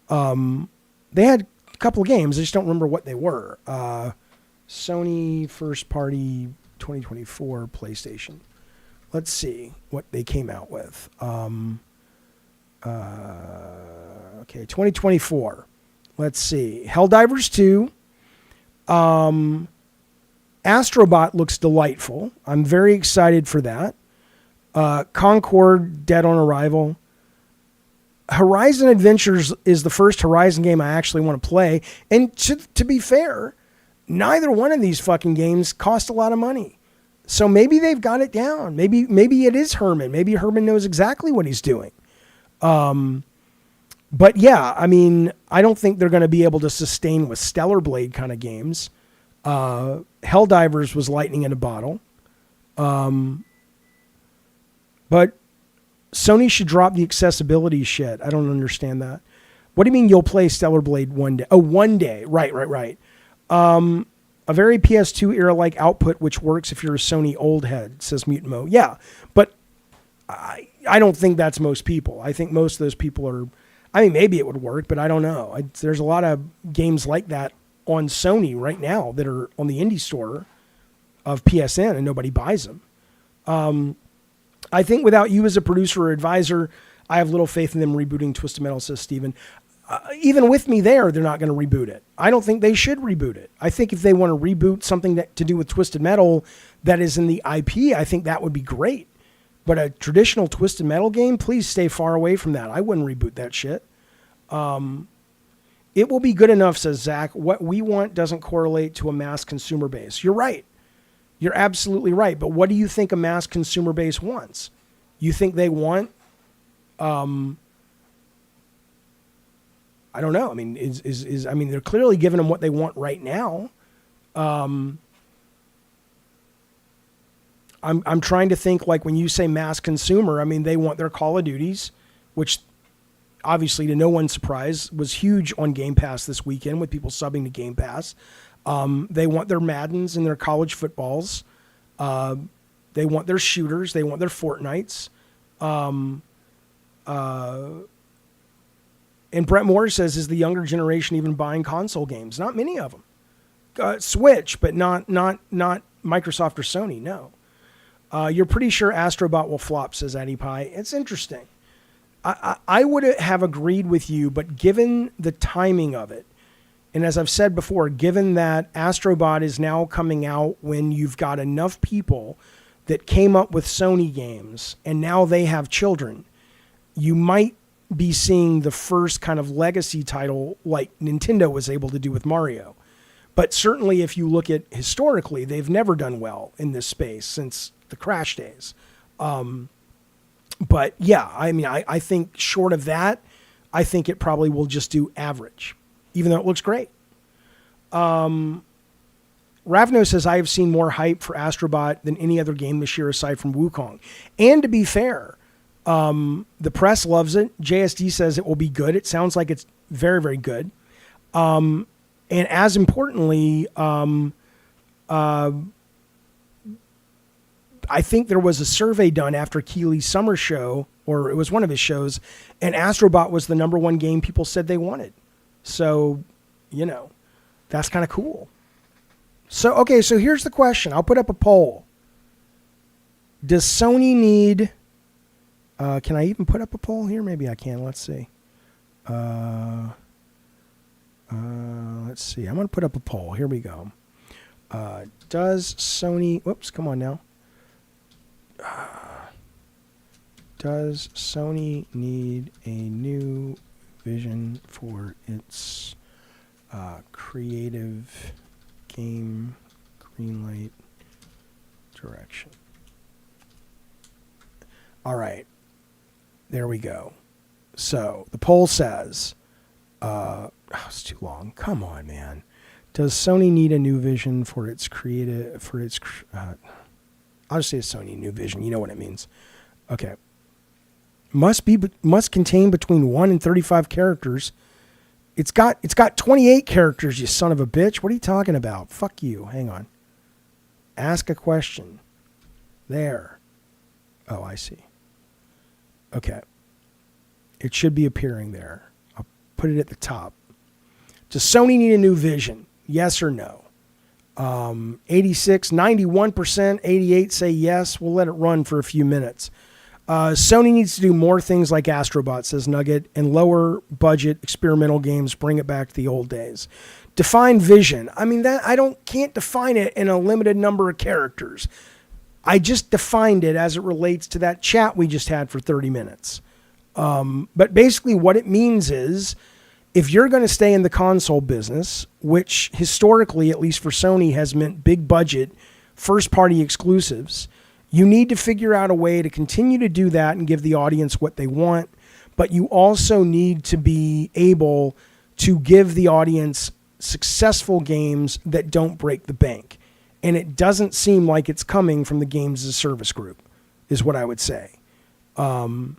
They had a couple of games. I just don't remember what they were. Sony first-party 2024 PlayStation. Let's see what they came out with. Okay, 2024. Let's see. Helldivers 2. Astrobot looks delightful. I'm very excited for that. Concord, Dead on Arrival. Horizon Adventures is the first Horizon game I actually want to play. And to be fair, neither one of these fucking games cost a lot of money. So maybe they've got it down. Maybe it is Herman. Maybe Herman knows exactly what he's doing. But yeah, I mean, I don't think they're going to be able to sustain with Stellar Blade kind of games. Helldivers was lightning in a bottle. But Sony should drop the accessibility shit. I don't understand that. What do you mean you'll play Stellar Blade one day? Oh, one day. Right. A very PS2 era-like output, which works if you're a Sony old head, says Mutant Mo. Yeah, but I don't think that's most people. I think most of those people are... I mean, maybe it would work, but I don't know. There's a lot of games like that on Sony right now that are on the indie store of PSN and nobody buys them. I think without you as a producer or advisor, I have little faith in them rebooting Twisted Metal, says Steven. Even with me there, they're not going to reboot it. I don't think they should reboot it. I think if they want to reboot something to do with Twisted Metal that is in the IP, I think that would be great. But a traditional Twisted Metal game, please stay far away from that. I wouldn't reboot that shit. It will be good enough, says Zack. What we want doesn't correlate to a mass consumer base. You're right. You're absolutely right. But what do you think a mass consumer base wants? You think they want... I don't know. I mean, I mean, they're clearly giving them what they want right now. I'm trying to think, like, when you say mass consumer, I mean, they want their Call of Duties, which obviously to no one's surprise was huge on Game Pass this weekend with people subbing to Game Pass. They want their Maddens and their college footballs. They want their shooters. They want their Fortnites. And Brett Moore says, is the younger generation even buying console games? Not many of them. Switch, but not Microsoft or Sony, no. You're pretty sure Astrobot will flop, says Addy Pie. It's interesting. I would have agreed with you, but given the timing of it, and as I've said before, given that Astrobot is now coming out when you've got enough people that came up with Sony games, and now they have children, you might be seeing the first kind of legacy title like Nintendo was able to do with Mario. But certainly if you look at historically, they've never done well in this space since the Crash days. But yeah, I mean, I think short of that, I think it probably will just do average, even though it looks great. Ravno says, I have seen more hype for Astrobot than any other game this year aside from Wukong. And to be fair, the press loves it. JSD says it will be good. It sounds like it's very, very good. And as importantly, I think there was a survey done after Keeley's summer show, or it was one of his shows, and Astrobot was the number one game people said they wanted. So, you know, that's kind of cool. So, okay, so here's the question. I'll put up a poll. Does Sony need... can I even put up a poll here? Maybe I can. Let's see. Let's see. I'm going to put up a poll. Here we go. Does Sony... Whoops, come on now. Does Sony need a new vision for its creative game greenlight direction? All right. There we go. So the poll says, it's too long. Come on, man. Does Sony need a new vision for its I'll just say a Sony new vision. You know what it means. Okay. Must contain between 1 and 35 characters. It's got 28 characters, you son of a bitch. What are you talking about? Fuck you. Hang on. Ask a question. There. Oh, I see. Okay. It should be appearing there. I'll put it at the top. Does Sony need a new vision? Yes or no? 86, 91%, 88 say yes. We'll let it run for a few minutes. Sony needs to do more things like Astrobot, says Nugget, and lower budget experimental games, bring it back to the old days. Define vision. I mean, that can't define it in a limited number of characters. I just defined it as it relates to that chat we just had for 30 minutes. But basically what it means is, if you're going to stay in the console business, which historically, at least for Sony, has meant big budget, first-party exclusives, you need to figure out a way to continue to do that and give the audience what they want, but you also need to be able to give the audience successful games that don't break the bank. And it doesn't seem like it's coming from the Games as a Service group, is what I would say. That's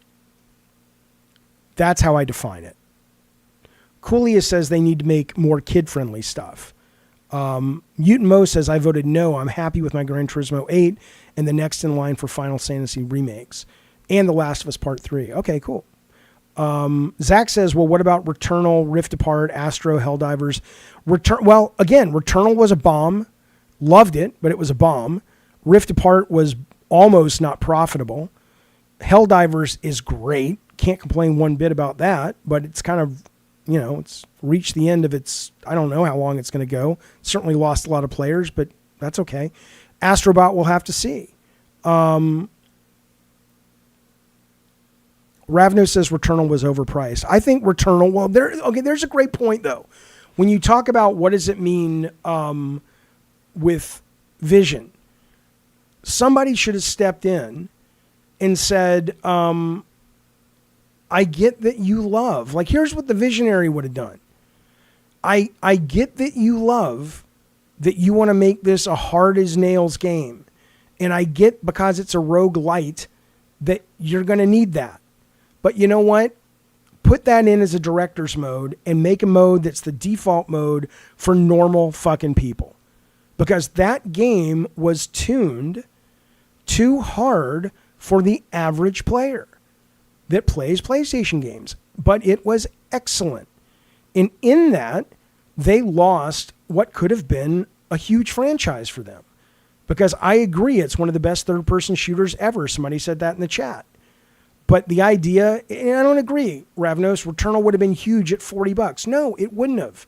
how I define it. Coolio says they need to make more kid-friendly stuff. Mutant Mo says, I voted no. I'm happy with my Gran Turismo 8 and the next in line for Final Fantasy remakes. And The Last of Us Part 3. Okay, cool. Zack says, well, what about Returnal, Rift Apart, Astro, Helldivers? Well, again, Returnal was a bomb. Loved it, but it was a bomb. Rift Apart was almost not profitable. Helldivers is great. Can't complain one bit about that, but it's kind of, it's reached the end of its, I don't know how long it's going to go. Certainly lost a lot of players, but that's okay. Astrobot we'll have to see. Ravno says Returnal was overpriced. I think Returnal, well, there's a great point, though. When you talk about what does it mean with vision, somebody should have stepped in and said, I get that you love. Like, here's what the visionary would have done. I get that you love that you want to make this a hard-as-nails game. And I get, because it's a roguelite, that you're going to need that. But you know what? Put that in as a director's mode and make a mode that's the default mode for normal fucking people. Because that game was tuned too hard for the average player that plays PlayStation games. But it was excellent. And in that, they lost what could have been a huge franchise for them. Because I agree, it's one of the best third-person shooters ever. Somebody said that in the chat. But the idea, and I don't agree, Ravnos, Returnal would have been huge at $40. No, it wouldn't have.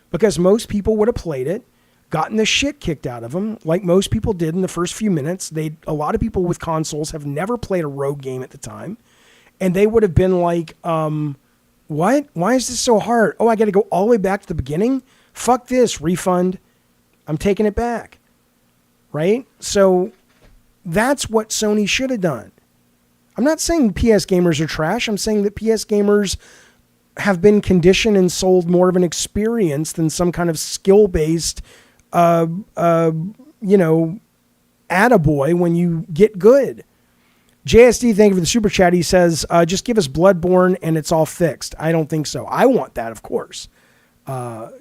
Because most people would have played it, gotten the shit kicked out of them, like most people did in the first few minutes. A lot of people with consoles have never played a rogue game at the time. and they would have been like, what? Why is this so hard? Oh, I got to go all the way back to the beginning? Fuck this, refund. I'm taking it back. Right? So that's what Sony should have done. I'm not saying PS gamers are trash. I'm saying that PS gamers have been conditioned and sold more of an experience than some kind of skill-based, attaboy when you get good. JSD, thank you for the super chat. He says, just give us Bloodborne and it's all fixed. I don't think so. I want that, of course. More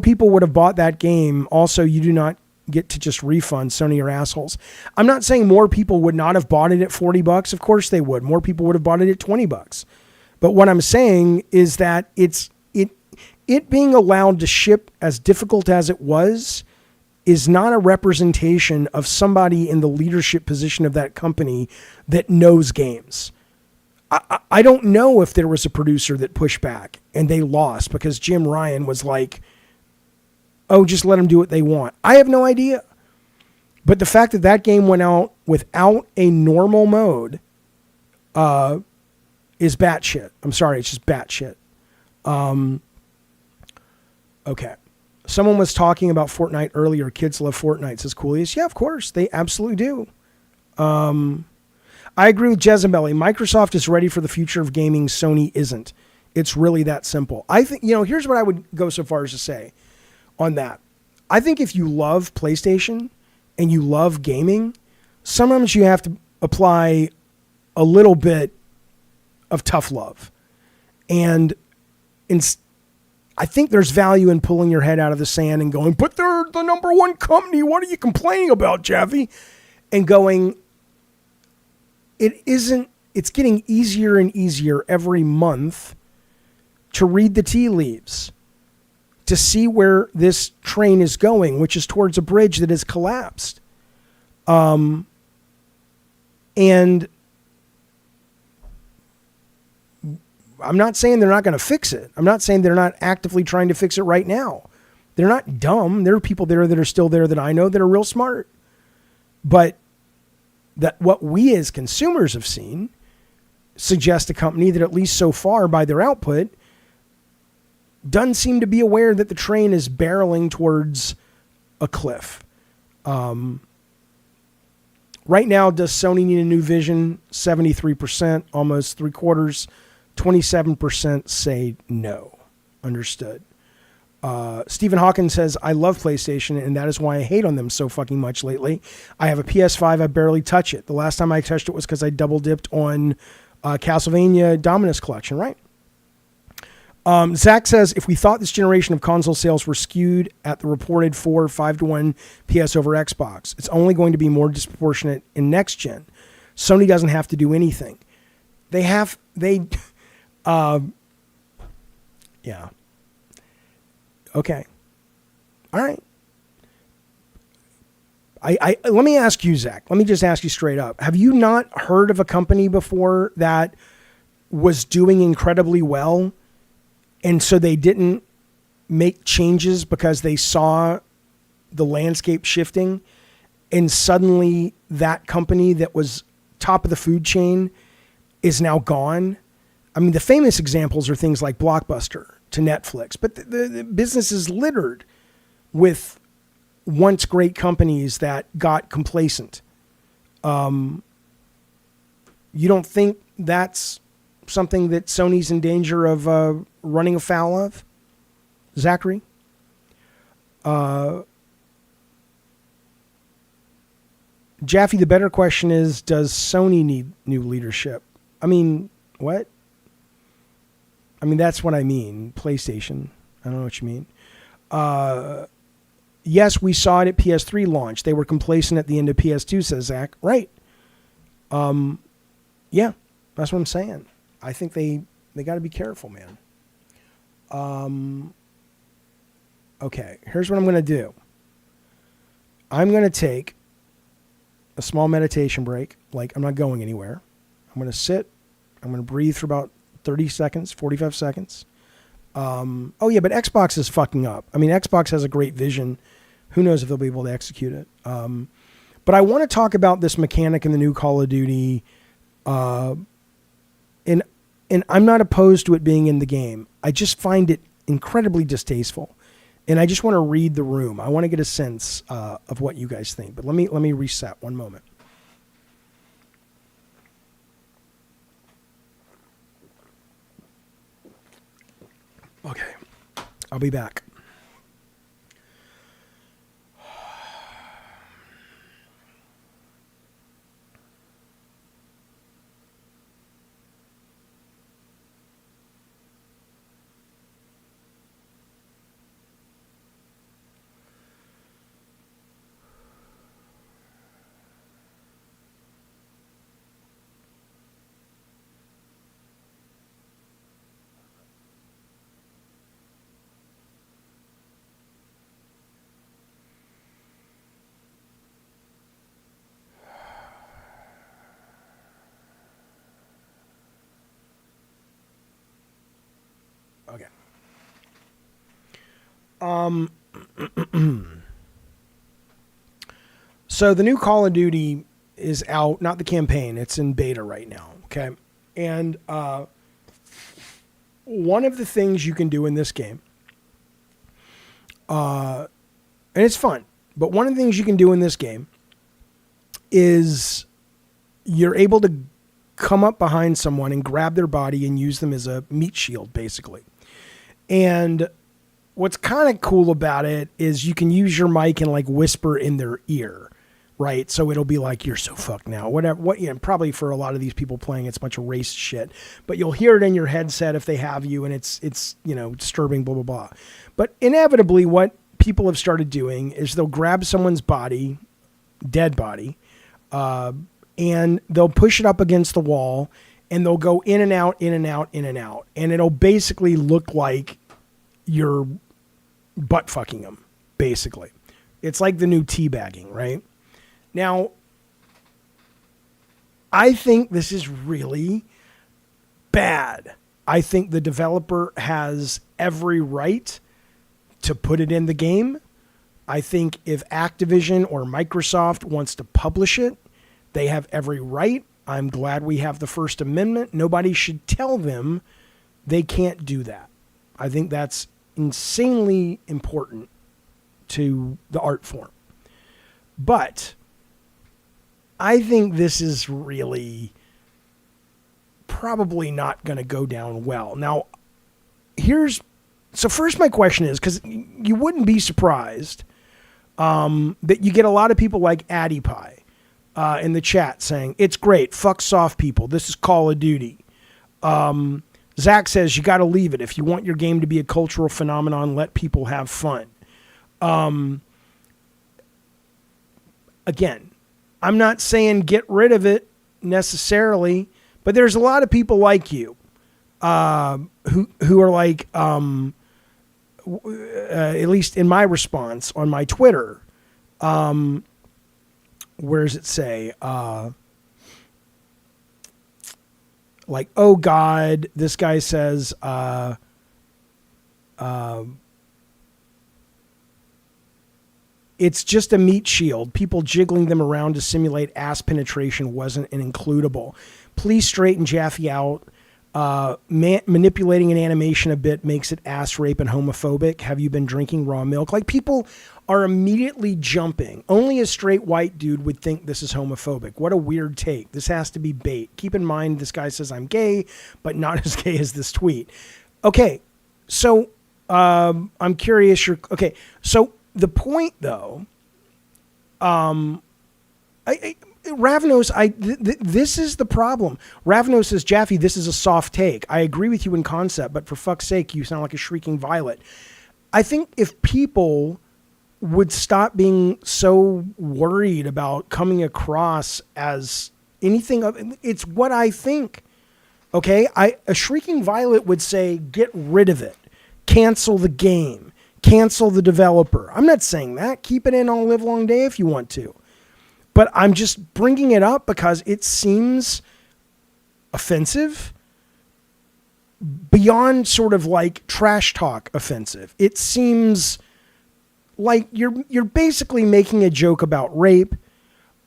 people would have bought that game. Also, you do not get to just refund. Sony are assholes. I'm not saying more people would not have bought it at $40. Of course they would. More people would have bought it at $20. But what I'm saying is that it being allowed to ship as difficult as it was is not a representation of somebody in the leadership position of that company that knows games. I don't know if there was a producer that pushed back and they lost because Jim Ryan was like, oh, just let them do what they want. I have no idea. But the fact that that game went out without a normal mode is batshit. I'm sorry, it's just batshit. Okay. Someone was talking about Fortnite earlier. Kids love Fortnite, says Coolius. Yeah, of course. They absolutely do. I agree with Jezebeli. Microsoft is ready for the future of gaming. Sony isn't. It's really that simple. I think, here's what I would go so far as to say on that. I think if you love PlayStation and you love gaming, sometimes you have to apply a little bit of tough love. And I think there's value in pulling your head out of the sand and going, but they're the number one company. What are you complaining about, Jaffe? And going, it's getting easier and easier every month to read the tea leaves, to see where this train is going, which is towards a bridge that has collapsed. And I'm not saying they're not going to fix it. I'm not saying they're not actively trying to fix it right now. They're not dumb. There are people there that are still there that I know that are real smart. But that what we as consumers have seen suggests a company that, at least so far by their output, doesn't seem to be aware that the train is barreling towards a cliff. Right now, does Sony need a new vision? 73%, almost 3/4. 27% say no. Understood. Stephen Hawkins says, I love PlayStation, and that is why I hate on them so fucking much lately. I have a PS5. I barely touch it. The last time I touched it was because I double dipped on Castlevania Dominus Collection, right? Zack says, if we thought this generation of console sales were skewed at the reported 5-to-1 PS over Xbox, it's only going to be more disproportionate in next gen. Sony doesn't have to do anything. Yeah. Okay. All right. Let me ask you, Zack. Let me just ask you straight up. Have you not heard of a company before that was doing incredibly well, and so they didn't make changes because they saw the landscape shifting, and suddenly that company that was top of the food chain is now gone? I mean, the famous examples are things like Blockbuster to Netflix, but the business is littered with once great companies that got complacent. You don't think that's something that Sony's in danger of running afoul of, Zachary? Jaffe, the better question is, does Sony need new leadership? I mean, what? I mean, that's what I mean. PlayStation. I don't know what you mean. Yes, we saw it at PS3 launch. They were complacent at the end of PS2, says Zach. Right. Yeah, that's what I'm saying. I think they got to be careful, man. Okay, here's what I'm going to do. I'm going to take a small meditation break. Like, I'm not going anywhere. I'm going to sit. I'm going to breathe for about 30 seconds, 45 seconds. Oh, yeah, but Xbox is fucking up. I mean, Xbox has a great vision. Who knows if they'll be able to execute it. But I want to talk about this mechanic in the new Call of Duty And I'm not opposed to it being in the game. I just find it incredibly distasteful. And I just want to read the room. I want to get a sense of what you guys think. But let me reset one moment. Okay. I'll be back. Okay. So the new Call of Duty is out, not the campaign. It's in beta right now. Okay. And one of the things you can do in this game, and it's fun, but one of the things you can do in this game is you're able to come up behind someone and grab their body and use them as a meat shield, basically. And what's kind of cool about it is you can use your mic and like whisper in their ear, right? So it'll be like, you're so fucked now, whatever. What, you know, probably for a lot of these people playing, it's a bunch of race shit, but you'll hear it in your headset if they have you, and it's, you know, disturbing, blah, blah, blah. But inevitably what people have started doing is they'll grab someone's body, dead body, and they'll push it up against the wall, and they'll go in and out, in and out, in and out. And it'll basically look like you're butt fucking them, basically. It's like the new teabagging, right? Now, I think this is really bad. I think the developer has every right to put it in the game. I think if Activision or Microsoft wants to publish it, they have every right. I'm glad we have the First Amendment. Nobody should tell them they can't do that. I think that's insanely important to the art form. But I think this is really probably not going to go down well. Now, so first my question is, because you wouldn't be surprised that you get a lot of people like Addy Pie in the chat saying, it's great, fuck soft people, this is Call of Duty. Zack says, you got to leave it. If you want your game to be a cultural phenomenon, let people have fun. Again, I'm not saying get rid of it necessarily, but there's a lot of people like you who are like, at least in my response on my Twitter, where does it say, like, oh God, this guy says, it's just a meat shield. People jiggling them around to simulate ass penetration wasn't an includable. Please straighten Jaffe out. Manipulating an animation a bit makes it ass rape and homophobic. Have you been drinking raw milk? Like, people are immediately jumping. Only a straight white dude would think this is homophobic. What a weird take. This has to be bait. Keep in mind, this guy says I'm gay, but not as gay as this tweet. Okay, so I'm curious. Okay, so the point, though, Ravnos, this is the problem. Ravnos says, Jaffe, this is a soft take. I agree with you in concept, but for fuck's sake, you sound like a shrieking violet. I think if people would stop being so worried about coming across as anything, it's what I think. Okay, a shrieking violet would say, get rid of it, cancel the game, cancel the developer. I'm not saying that. Keep it in all live long day if you want to. But I'm just bringing it up because it seems offensive beyond sort of like trash talk offensive. It seems like you're basically making a joke about rape.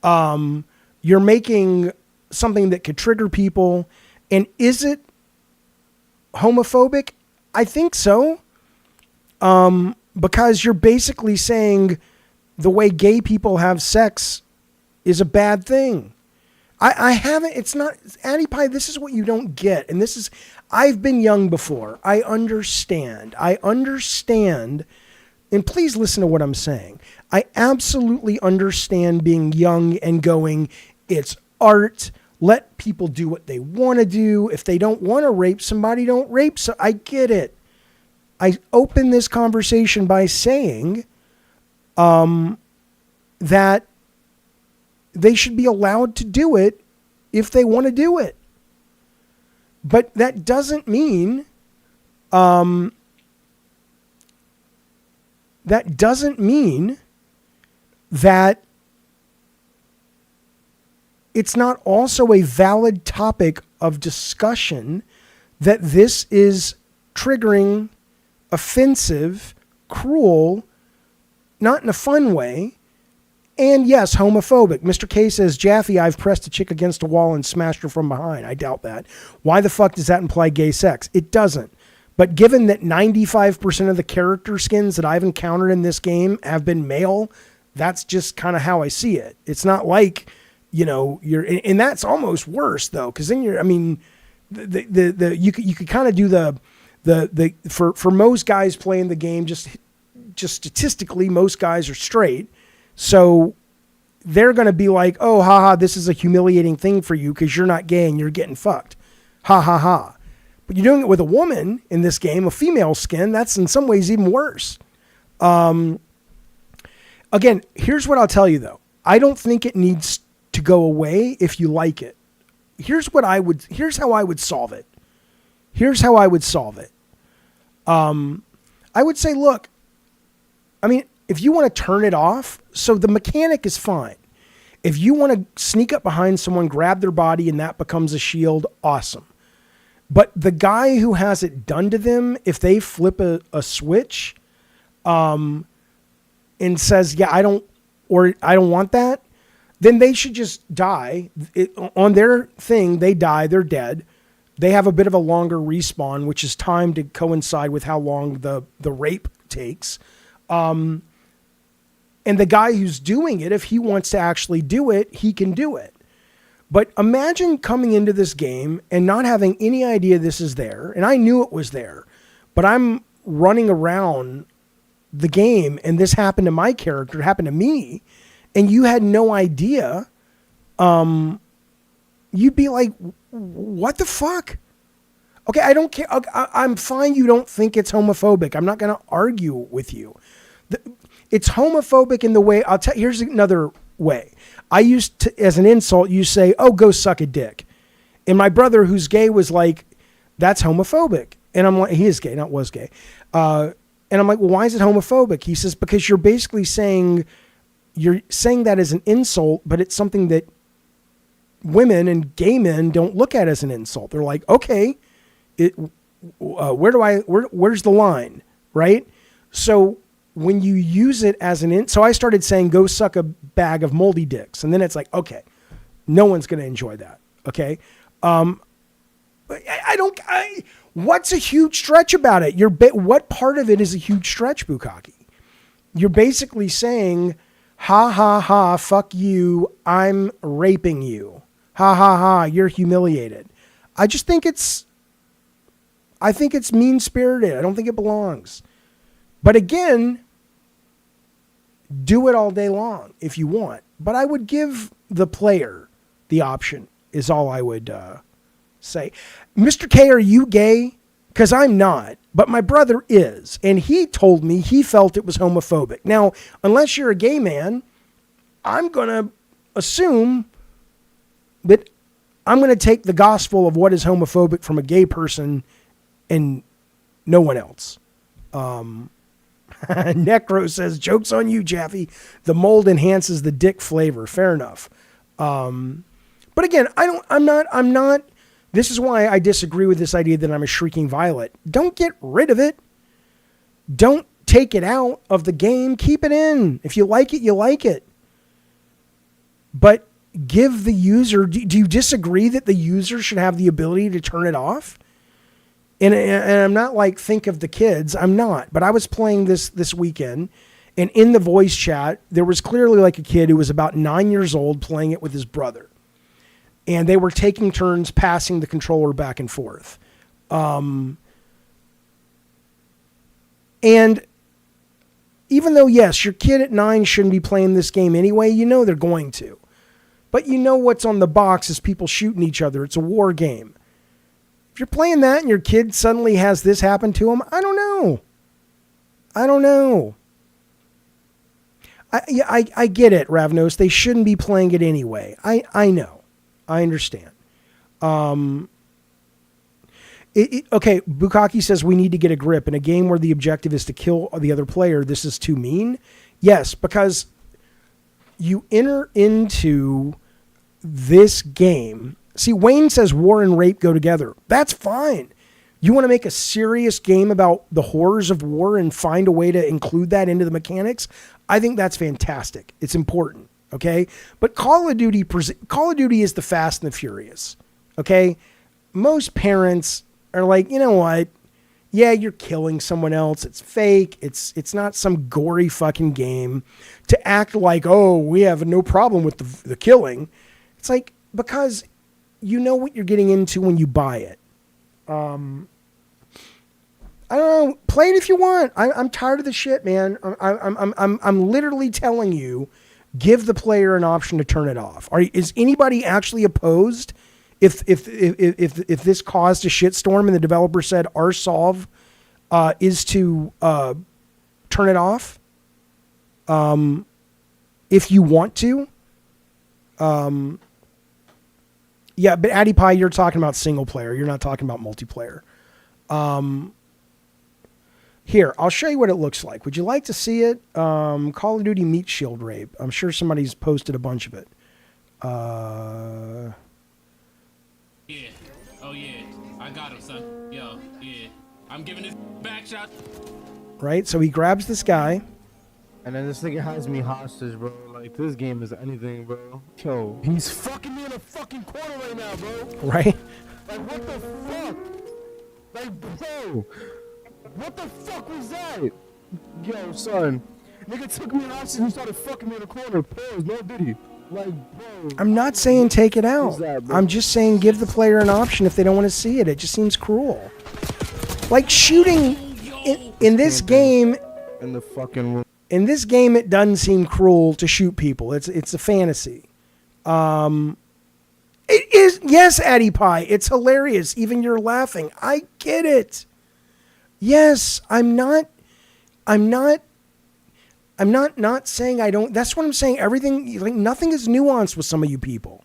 You're making something that could trigger people. And is it homophobic? I think so. Because you're basically saying the way gay people have sex is a bad thing. I haven't, it's not, Addie Pie, this is what you don't get. And this is, I've been young before. I understand. And please listen to what I'm saying. I absolutely understand being young and going, it's art. Let people do what they want to do. If they don't want to rape somebody, don't rape. So I get it. I open this conversation by saying that they should be allowed to do it if they want to do it. But that doesn't mean that it's not also a valid topic of discussion that this is triggering, offensive, cruel, not in a fun way, and yes, homophobic. Mr. K says, Jaffe, I've pressed a chick against a wall and smashed her from behind. I doubt that. Why the fuck does that imply gay sex? It doesn't. But given that 95% of the character skins that I've encountered in this game have been male, that's just kind of how I see it. It's not like, and that's almost worse though, because then you could kind of do for most guys playing the game, just statistically, most guys are straight. So they're going to be like, oh, haha, this is a humiliating thing for you because you're not gay and you're getting fucked. Ha, ha, ha. But you're doing it with a woman in this game, a female skin. That's in some ways even worse. Again, here's what I'll tell you, though. I don't think it needs to go away if you like it. Here's how I would solve it. I would say, look, if you want to turn it off, so the mechanic is fine. If you want to sneak up behind someone, grab their body, and that becomes a shield, awesome. But the guy who has it done to them, if they flip a switch and says, yeah, I don't want that, then they should just die. On their thing, they die, they're dead. They have a bit of a longer respawn, which is timed to coincide with how long the rape takes. And the guy who's doing it, if he wants to actually do it, he can do it. But imagine coming into this game and not having any idea this is there. And I knew it was there, but I'm running around the game and this happened to my character, it happened to me, and you had no idea. You'd be like, what the fuck? Okay, I don't care. I'm fine. You don't think it's homophobic. I'm not going to argue with you. It's homophobic in the way, here's another way. I used to, as an insult, you say, oh, go suck a dick. And my brother who's gay was like, that's homophobic. And I'm like, he is gay, not was gay. And I'm like, well, why is it homophobic? He says, because you're basically saying that as an insult, but it's something that women and gay men don't look at as an insult. They're like, okay, where's the line? Right? So when you use it as so I started saying, go suck a bag of moldy dicks. And then it's like, okay, no one's going to enjoy that. Okay. What's a huge stretch about it? What part of it is a huge stretch, Bukaki? You're basically saying, ha, ha, ha, fuck you. I'm raping you. Ha, ha, ha. You're humiliated. I think it's mean-spirited. I don't think it belongs. But again, do it all day long if you want. But I would give the player the option is all I would say. Mr. K, are you gay? Because I'm not, but my brother is. And he told me he felt it was homophobic. Now, unless you're a gay man, I'm going to assume that I'm going to take the gospel of what is homophobic from a gay person and no one else. Necro says, joke's on you, Jaffe. The mold enhances the dick flavor. Fair enough. But again, I'm not, this is why I disagree with this idea that I'm a shrieking violet. Don't get rid of it. Don't take it out of the game. Keep it in. If you like it, you like it. But give the user, do you disagree that the user should have the ability to turn it off? And I'm not like, think of the kids. I'm not. But I was playing this weekend, and in the voice chat, there was clearly like a kid who was about 9 years old playing it with his brother. And they were taking turns passing the controller back and forth. And even though, yes, your kid at 9 shouldn't be playing this game anyway, you know they're going to. But you know what's on the box is people shooting each other. It's a war game. If you're playing that and your kid suddenly has this happen to him, I don't know. I get it, Ravnos. They shouldn't be playing it anyway. I know. I understand. Okay, Bukaki says we need to get a grip. In a game where the objective is to kill the other player, this is too mean. Yes, because you enter into this game. See, Wayne says war and rape go together. That's fine. You want to make a serious game about the horrors of war and find a way to include that into the mechanics? I think that's fantastic. It's important, okay? But Call of Duty is the Fast and the Furious, okay? Most parents are like, you know what? Yeah, you're killing someone else. It's fake. It's not some gory fucking game. To act like, oh, we have no problem with the killing. It's like, because you know what you're getting into when you buy it. I don't know. Play it if you want. I'm tired of the shit, man. I'm literally telling you, give the player an option to turn it off. Is anybody actually opposed? If this caused a shitstorm and the developer said our solve is to turn it off, if you want to. Yeah, but Addy Pie, you're talking about single player. You're not talking about multiplayer. Here, I'll show you what it looks like. Would you like to see it? Call of Duty meat shield rape. I'm sure somebody's posted a bunch of it. Yeah. Oh, yeah. I got him, son. Yo, yeah. I'm giving this back shot. Right? So he grabs this guy. And then this nigga has me hostage, bro. Like, this game is anything, bro. Yo, he's fucking me in a fucking corner right now, bro. Right? Like, what the fuck? Like, bro. What the fuck was that? Yo, son. Nigga took me hostage and started fucking me in the corner. Pause, no diddy. Like, bro. I'm not saying take it out. That, I'm just saying give the player an option if they don't want to see it. It just seems cruel. Like shooting in this game. In the fucking room. In this game, it doesn't seem cruel to shoot people. It's a fantasy. It is, yes, Addy Pie. It's hilarious. Even you're laughing. I get it. Yes, I'm not saying I don't. That's what I'm saying. Everything, like nothing is nuanced with some of you people.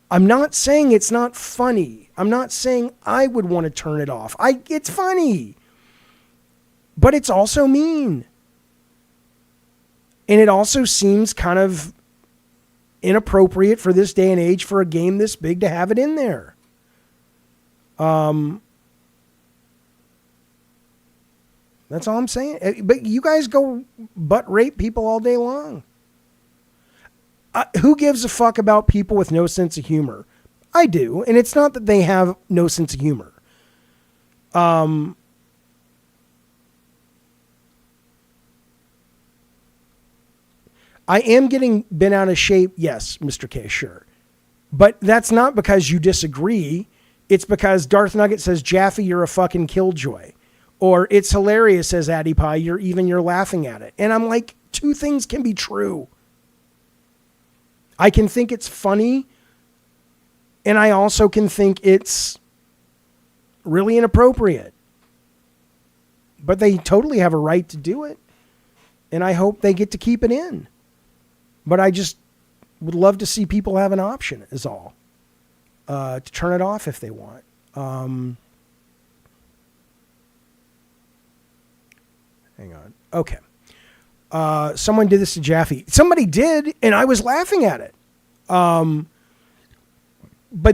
I'm not saying it's not funny. I'm not saying I would want to turn it off. It's funny, but it's also mean. And it also seems kind of inappropriate for this day and age for a game this big to have it in there. That's all I'm saying. But you guys go butt rape people all day long. Who gives a fuck about people with no sense of humor? I do. And it's not that they have no sense of humor. I am getting bent out of shape. Yes, Mr. K, sure. But that's not because you disagree. It's because Darth Nugget says, Jaffe, you're a fucking killjoy. Or it's hilarious, says Addy Pie, you're laughing at it. And I'm like, two things can be true. I can think it's funny, and I also can think it's really inappropriate. But they totally have a right to do it, and I hope they get to keep it in. But I just would love to see people have an option, is all. To turn it off if they want. Hang on. Okay. Someone did this to Jaffe. Somebody did, and I was laughing at it. But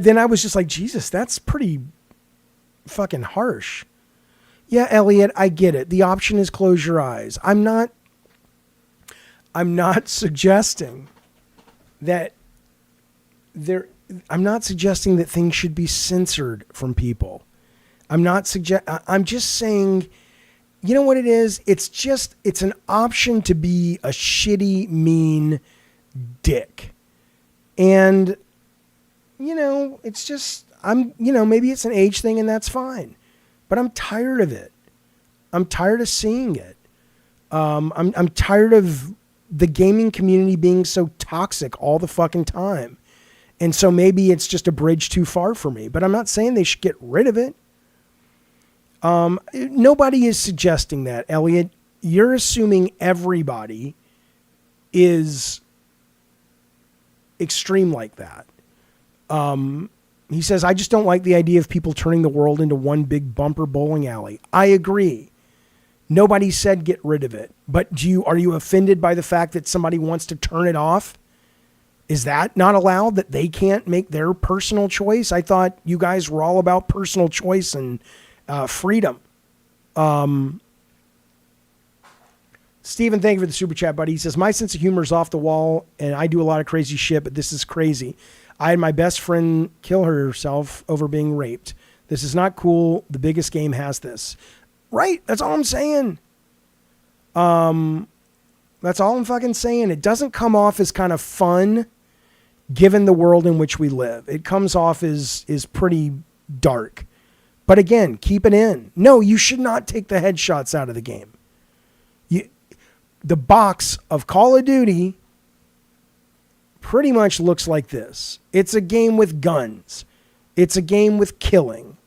then I was just like, Jesus, that's pretty fucking harsh. Yeah, Elliot, I get it. The option is close your eyes. I'm not suggesting that I'm not suggesting that things should be censored from people. I'm just saying, you know what it is? It's an option to be a shitty, mean dick. And, maybe it's an age thing and that's fine. But I'm tired of it. I'm tired of seeing it. I'm tired of the gaming community being so toxic all the fucking time. And so maybe it's just a bridge too far for me. But I'm not saying they should get rid of it. Nobody is suggesting that, Elliot. You're assuming everybody is extreme like that. He says, I just don't like the idea of people turning the world into one big bumper bowling alley. I agree. Nobody said get rid of it. But are you offended by the fact that somebody wants to turn it off? Is that not allowed, that they can't make their personal choice? I thought you guys were all about personal choice and freedom. Steven, thank you for the super chat, buddy. He says, my sense of humor is off the wall and I do a lot of crazy shit, but this is crazy. I had my best friend kill herself over being raped. This is not cool. The biggest game has this. Right. That's all I'm saying. That's all I'm fucking saying. It doesn't come off as kind of fun given the world in which we live. It comes off as pretty dark. But again, keep it in. No, you should not take the headshots out of the game. The box of Call of Duty pretty much looks like this. It's a game with guns. It's a game with killing.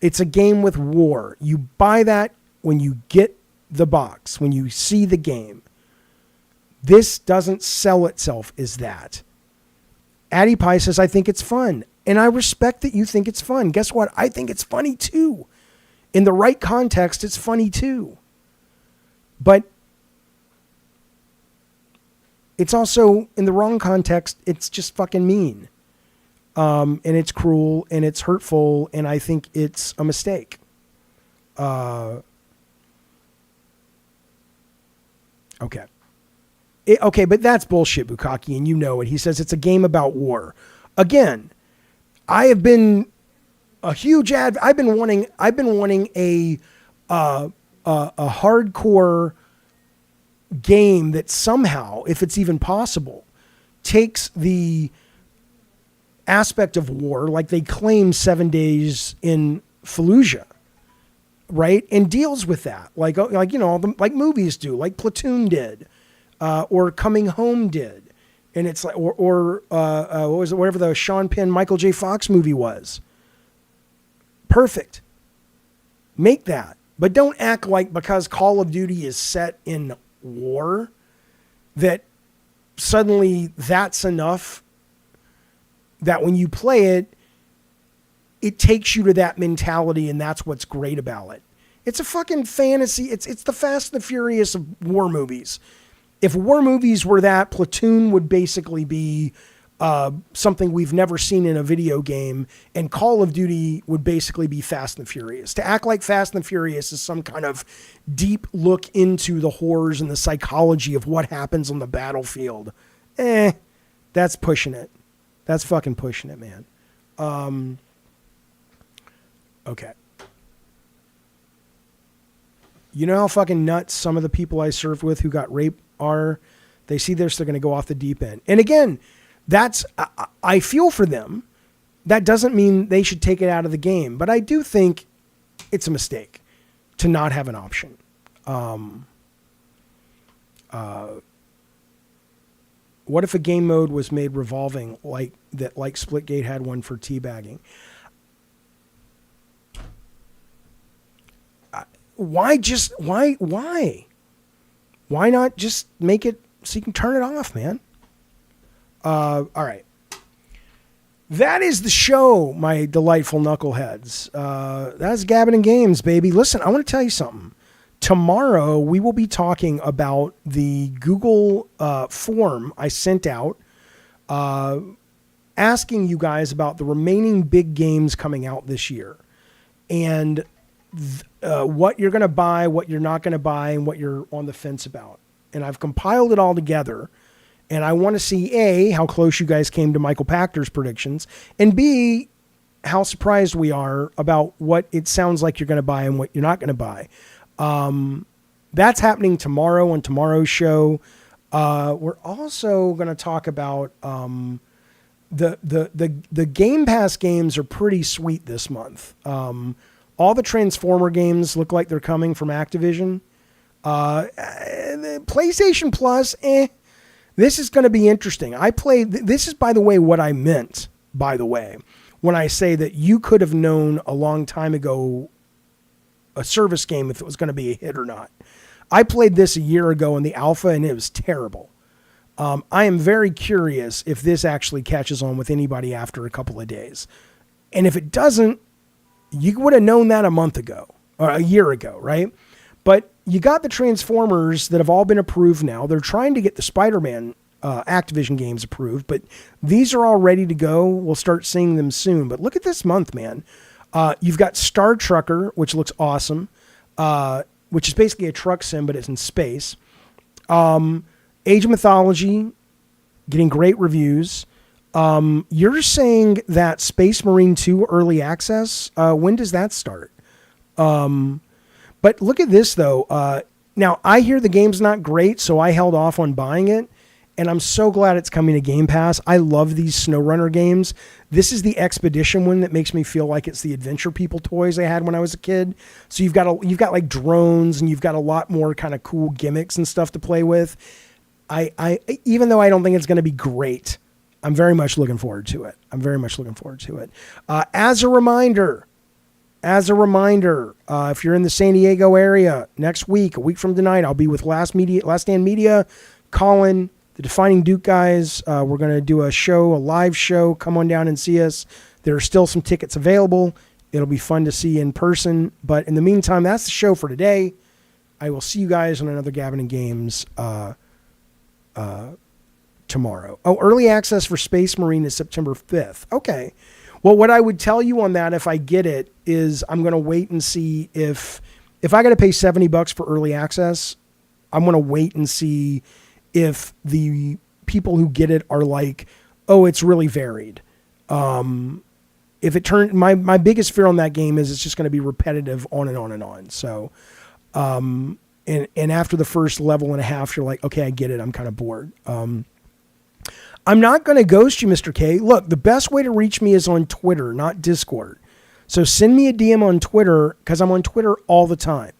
It's a game with war. You buy that when you get the box, when you see the game. This doesn't sell itself as that. Addie Pie says, I think it's fun. And I respect that you think it's fun. Guess what? I think it's funny too. In the right context, it's funny too. But it's also, in the wrong context, it's just fucking mean. And it's cruel and it's hurtful. And I think it's a mistake. Okay. Okay, but that's bullshit, Bukaki, and you know it. He says it's a game about war. Again, I have been a huge I've been wanting a hardcore game that somehow, if it's even possible, takes the aspect of war, like they claim 7 days in Fallujah, right, and deals with that, like like movies do, like Platoon did. Or Coming Home did. And it's like, what was it, whatever the Sean Penn, Michael J. Fox movie was. Perfect. Make that. But don't act like because Call of Duty is set in war, that suddenly that's enough, that when you play it, it takes you to that mentality and that's what's great about it. It's a fucking fantasy. It's the Fast and the Furious of war movies. If war movies were that, Platoon would basically be something we've never seen in a video game, and Call of Duty would basically be Fast and Furious. To act like Fast and Furious is some kind of deep look into the horrors and the psychology of what happens on the battlefield, that's pushing it. That's fucking pushing it, man. Okay. You know how fucking nuts some of the people I served with who got raped are? They see this, they're going to go off the deep end. And again, I feel for them. That doesn't mean they should take it out of the game, but I do think it's a mistake to not have an option. What if a game mode was made revolving like Splitgate had one for teabagging? Why not just make it so you can turn it off, man? All right. That is the show, my delightful knuckleheads. That's Gabbin' and Games, baby. Listen, I want to tell you something. Tomorrow, we will be talking about the Google form I sent out asking you guys about the remaining big games coming out this year. And what you're going to buy, what you're not going to buy, and what you're on the fence about. And I've compiled it all together, And I want to see A, how close you guys came to Michael Pachter's predictions, and B, how surprised we are about what it sounds like you're going to buy and what you're not going to buy. That's happening tomorrow on tomorrow's show. We're also going to talk about the Game Pass games are pretty sweet this month. All the Transformer games look like they're coming from Activision. The PlayStation Plus, this is going to be interesting. This is, by the way, what I meant, by the way, when I say that you could have known a long time ago a service game if it was going to be a hit or not. I played this a year ago in the alpha, and it was terrible. I am very curious if this actually catches on with anybody after a couple of days. And if it doesn't, you would have known that a month ago, or a year ago, right? But you got the Transformers that have all been approved now. They're trying to get the Spider-Man Activision games approved, but these are all ready to go. We'll start seeing them soon. But look at this month, man. You've got Star Trucker, which looks awesome, which is basically a truck sim, but it's in space. Age of Mythology, getting great reviews. You're saying that Space Marine 2 early access, when does that start? But look at this, though. Now, I hear the game's not great, so I held off on buying it, and I'm so glad it's coming to Game Pass. I love these SnowRunner games. This is the Expedition one that makes me feel like it's the Adventure People toys I had when I was a kid. So you've got like drones, and you've got a lot more kind of cool gimmicks and stuff to play with. I even though I don't think it's going to be great, I'm very much looking forward to it. As a reminder, if you're in the San Diego area next week, a week from tonight, I'll be with Last Stand Media, Colin, the Defining Duke guys. We're going to do a live show. Come on down and see us. There are still some tickets available. It'll be fun to see you in person. But in the meantime, that's the show for today. I will see you guys on another Gavin and Games tomorrow. Oh, early access for Space Marine is September 5th. Okay. Well, what I would tell you on that, if I get it, is I'm going to wait and see if I got to pay $70 for early access, I'm going to wait and see if the people who get it are like, oh, it's really varied. If it turns, my biggest fear on that game is it's just going to be repetitive on and on and on. So, and after the first level and a half, you're like, okay, I get it. I'm kind of bored. I'm not going to ghost you, Mr. K. Look, the best way to reach me is on Twitter, not Discord. So send me a DM on Twitter, because I'm on Twitter all the time.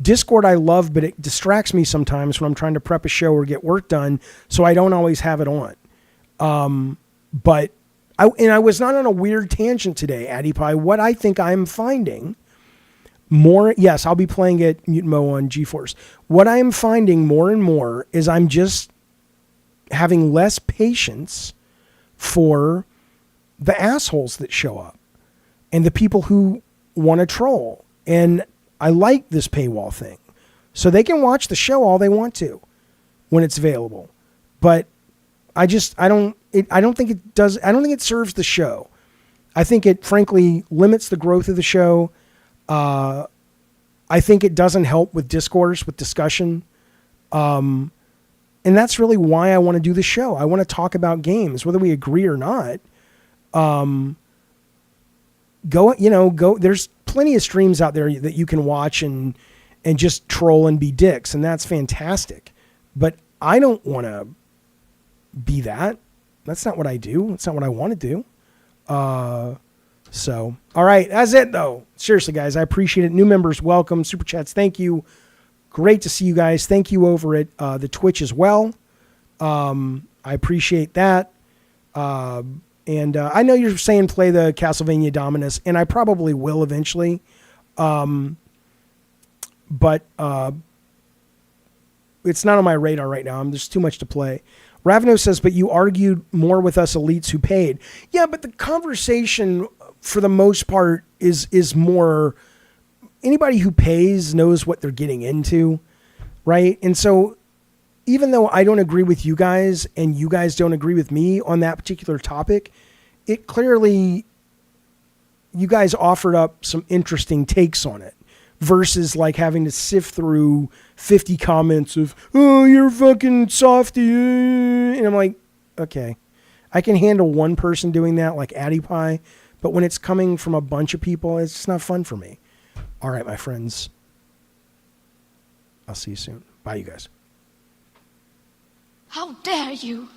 Discord I love, but it distracts me sometimes when I'm trying to prep a show or get work done, so I don't always have it on. But I was not on a weird tangent today, Addy Pie. What I think I'm finding more, yes, I'll be playing it Mutant Mo on GeForce. What I am finding more and more is I'm just having less patience for the assholes that show up and the people who want to troll. And I like this paywall thing, so they can watch the show all they want to when it's available. But I don't think it serves the show. I think it frankly limits the growth of the show. I think it doesn't help with discourse, with discussion. And that's really why I want to do the show. I want to talk about games, whether we agree or not. Go. There's plenty of streams out there that you can watch and just troll and be dicks, and that's fantastic. But I don't want to be that. That's not what I do. That's not what I want to do. So, all right, that's it though. Seriously, guys, I appreciate it. New members, welcome. Super chats, thank you. Great to see you guys. Thank you over at the Twitch as well. I appreciate that. And I know you're saying play the Castlevania Dominus, and I probably will eventually. But it's not on my radar right now. There's too much to play. Ravino says, but you argued more with us elites who paid. Yeah, but the conversation, for the most part, is more... Anybody who pays knows what they're getting into, right? And so even though I don't agree with you guys and you guys don't agree with me on that particular topic, it clearly, you guys offered up some interesting takes on it. versus like having to sift through 50 comments of, oh, you're fucking softy. And I'm like, okay, I can handle one person doing that like Addy Pie, but when it's coming from a bunch of people, it's just not fun for me. All right, my friends. I'll see you soon. Bye, you guys. How dare you!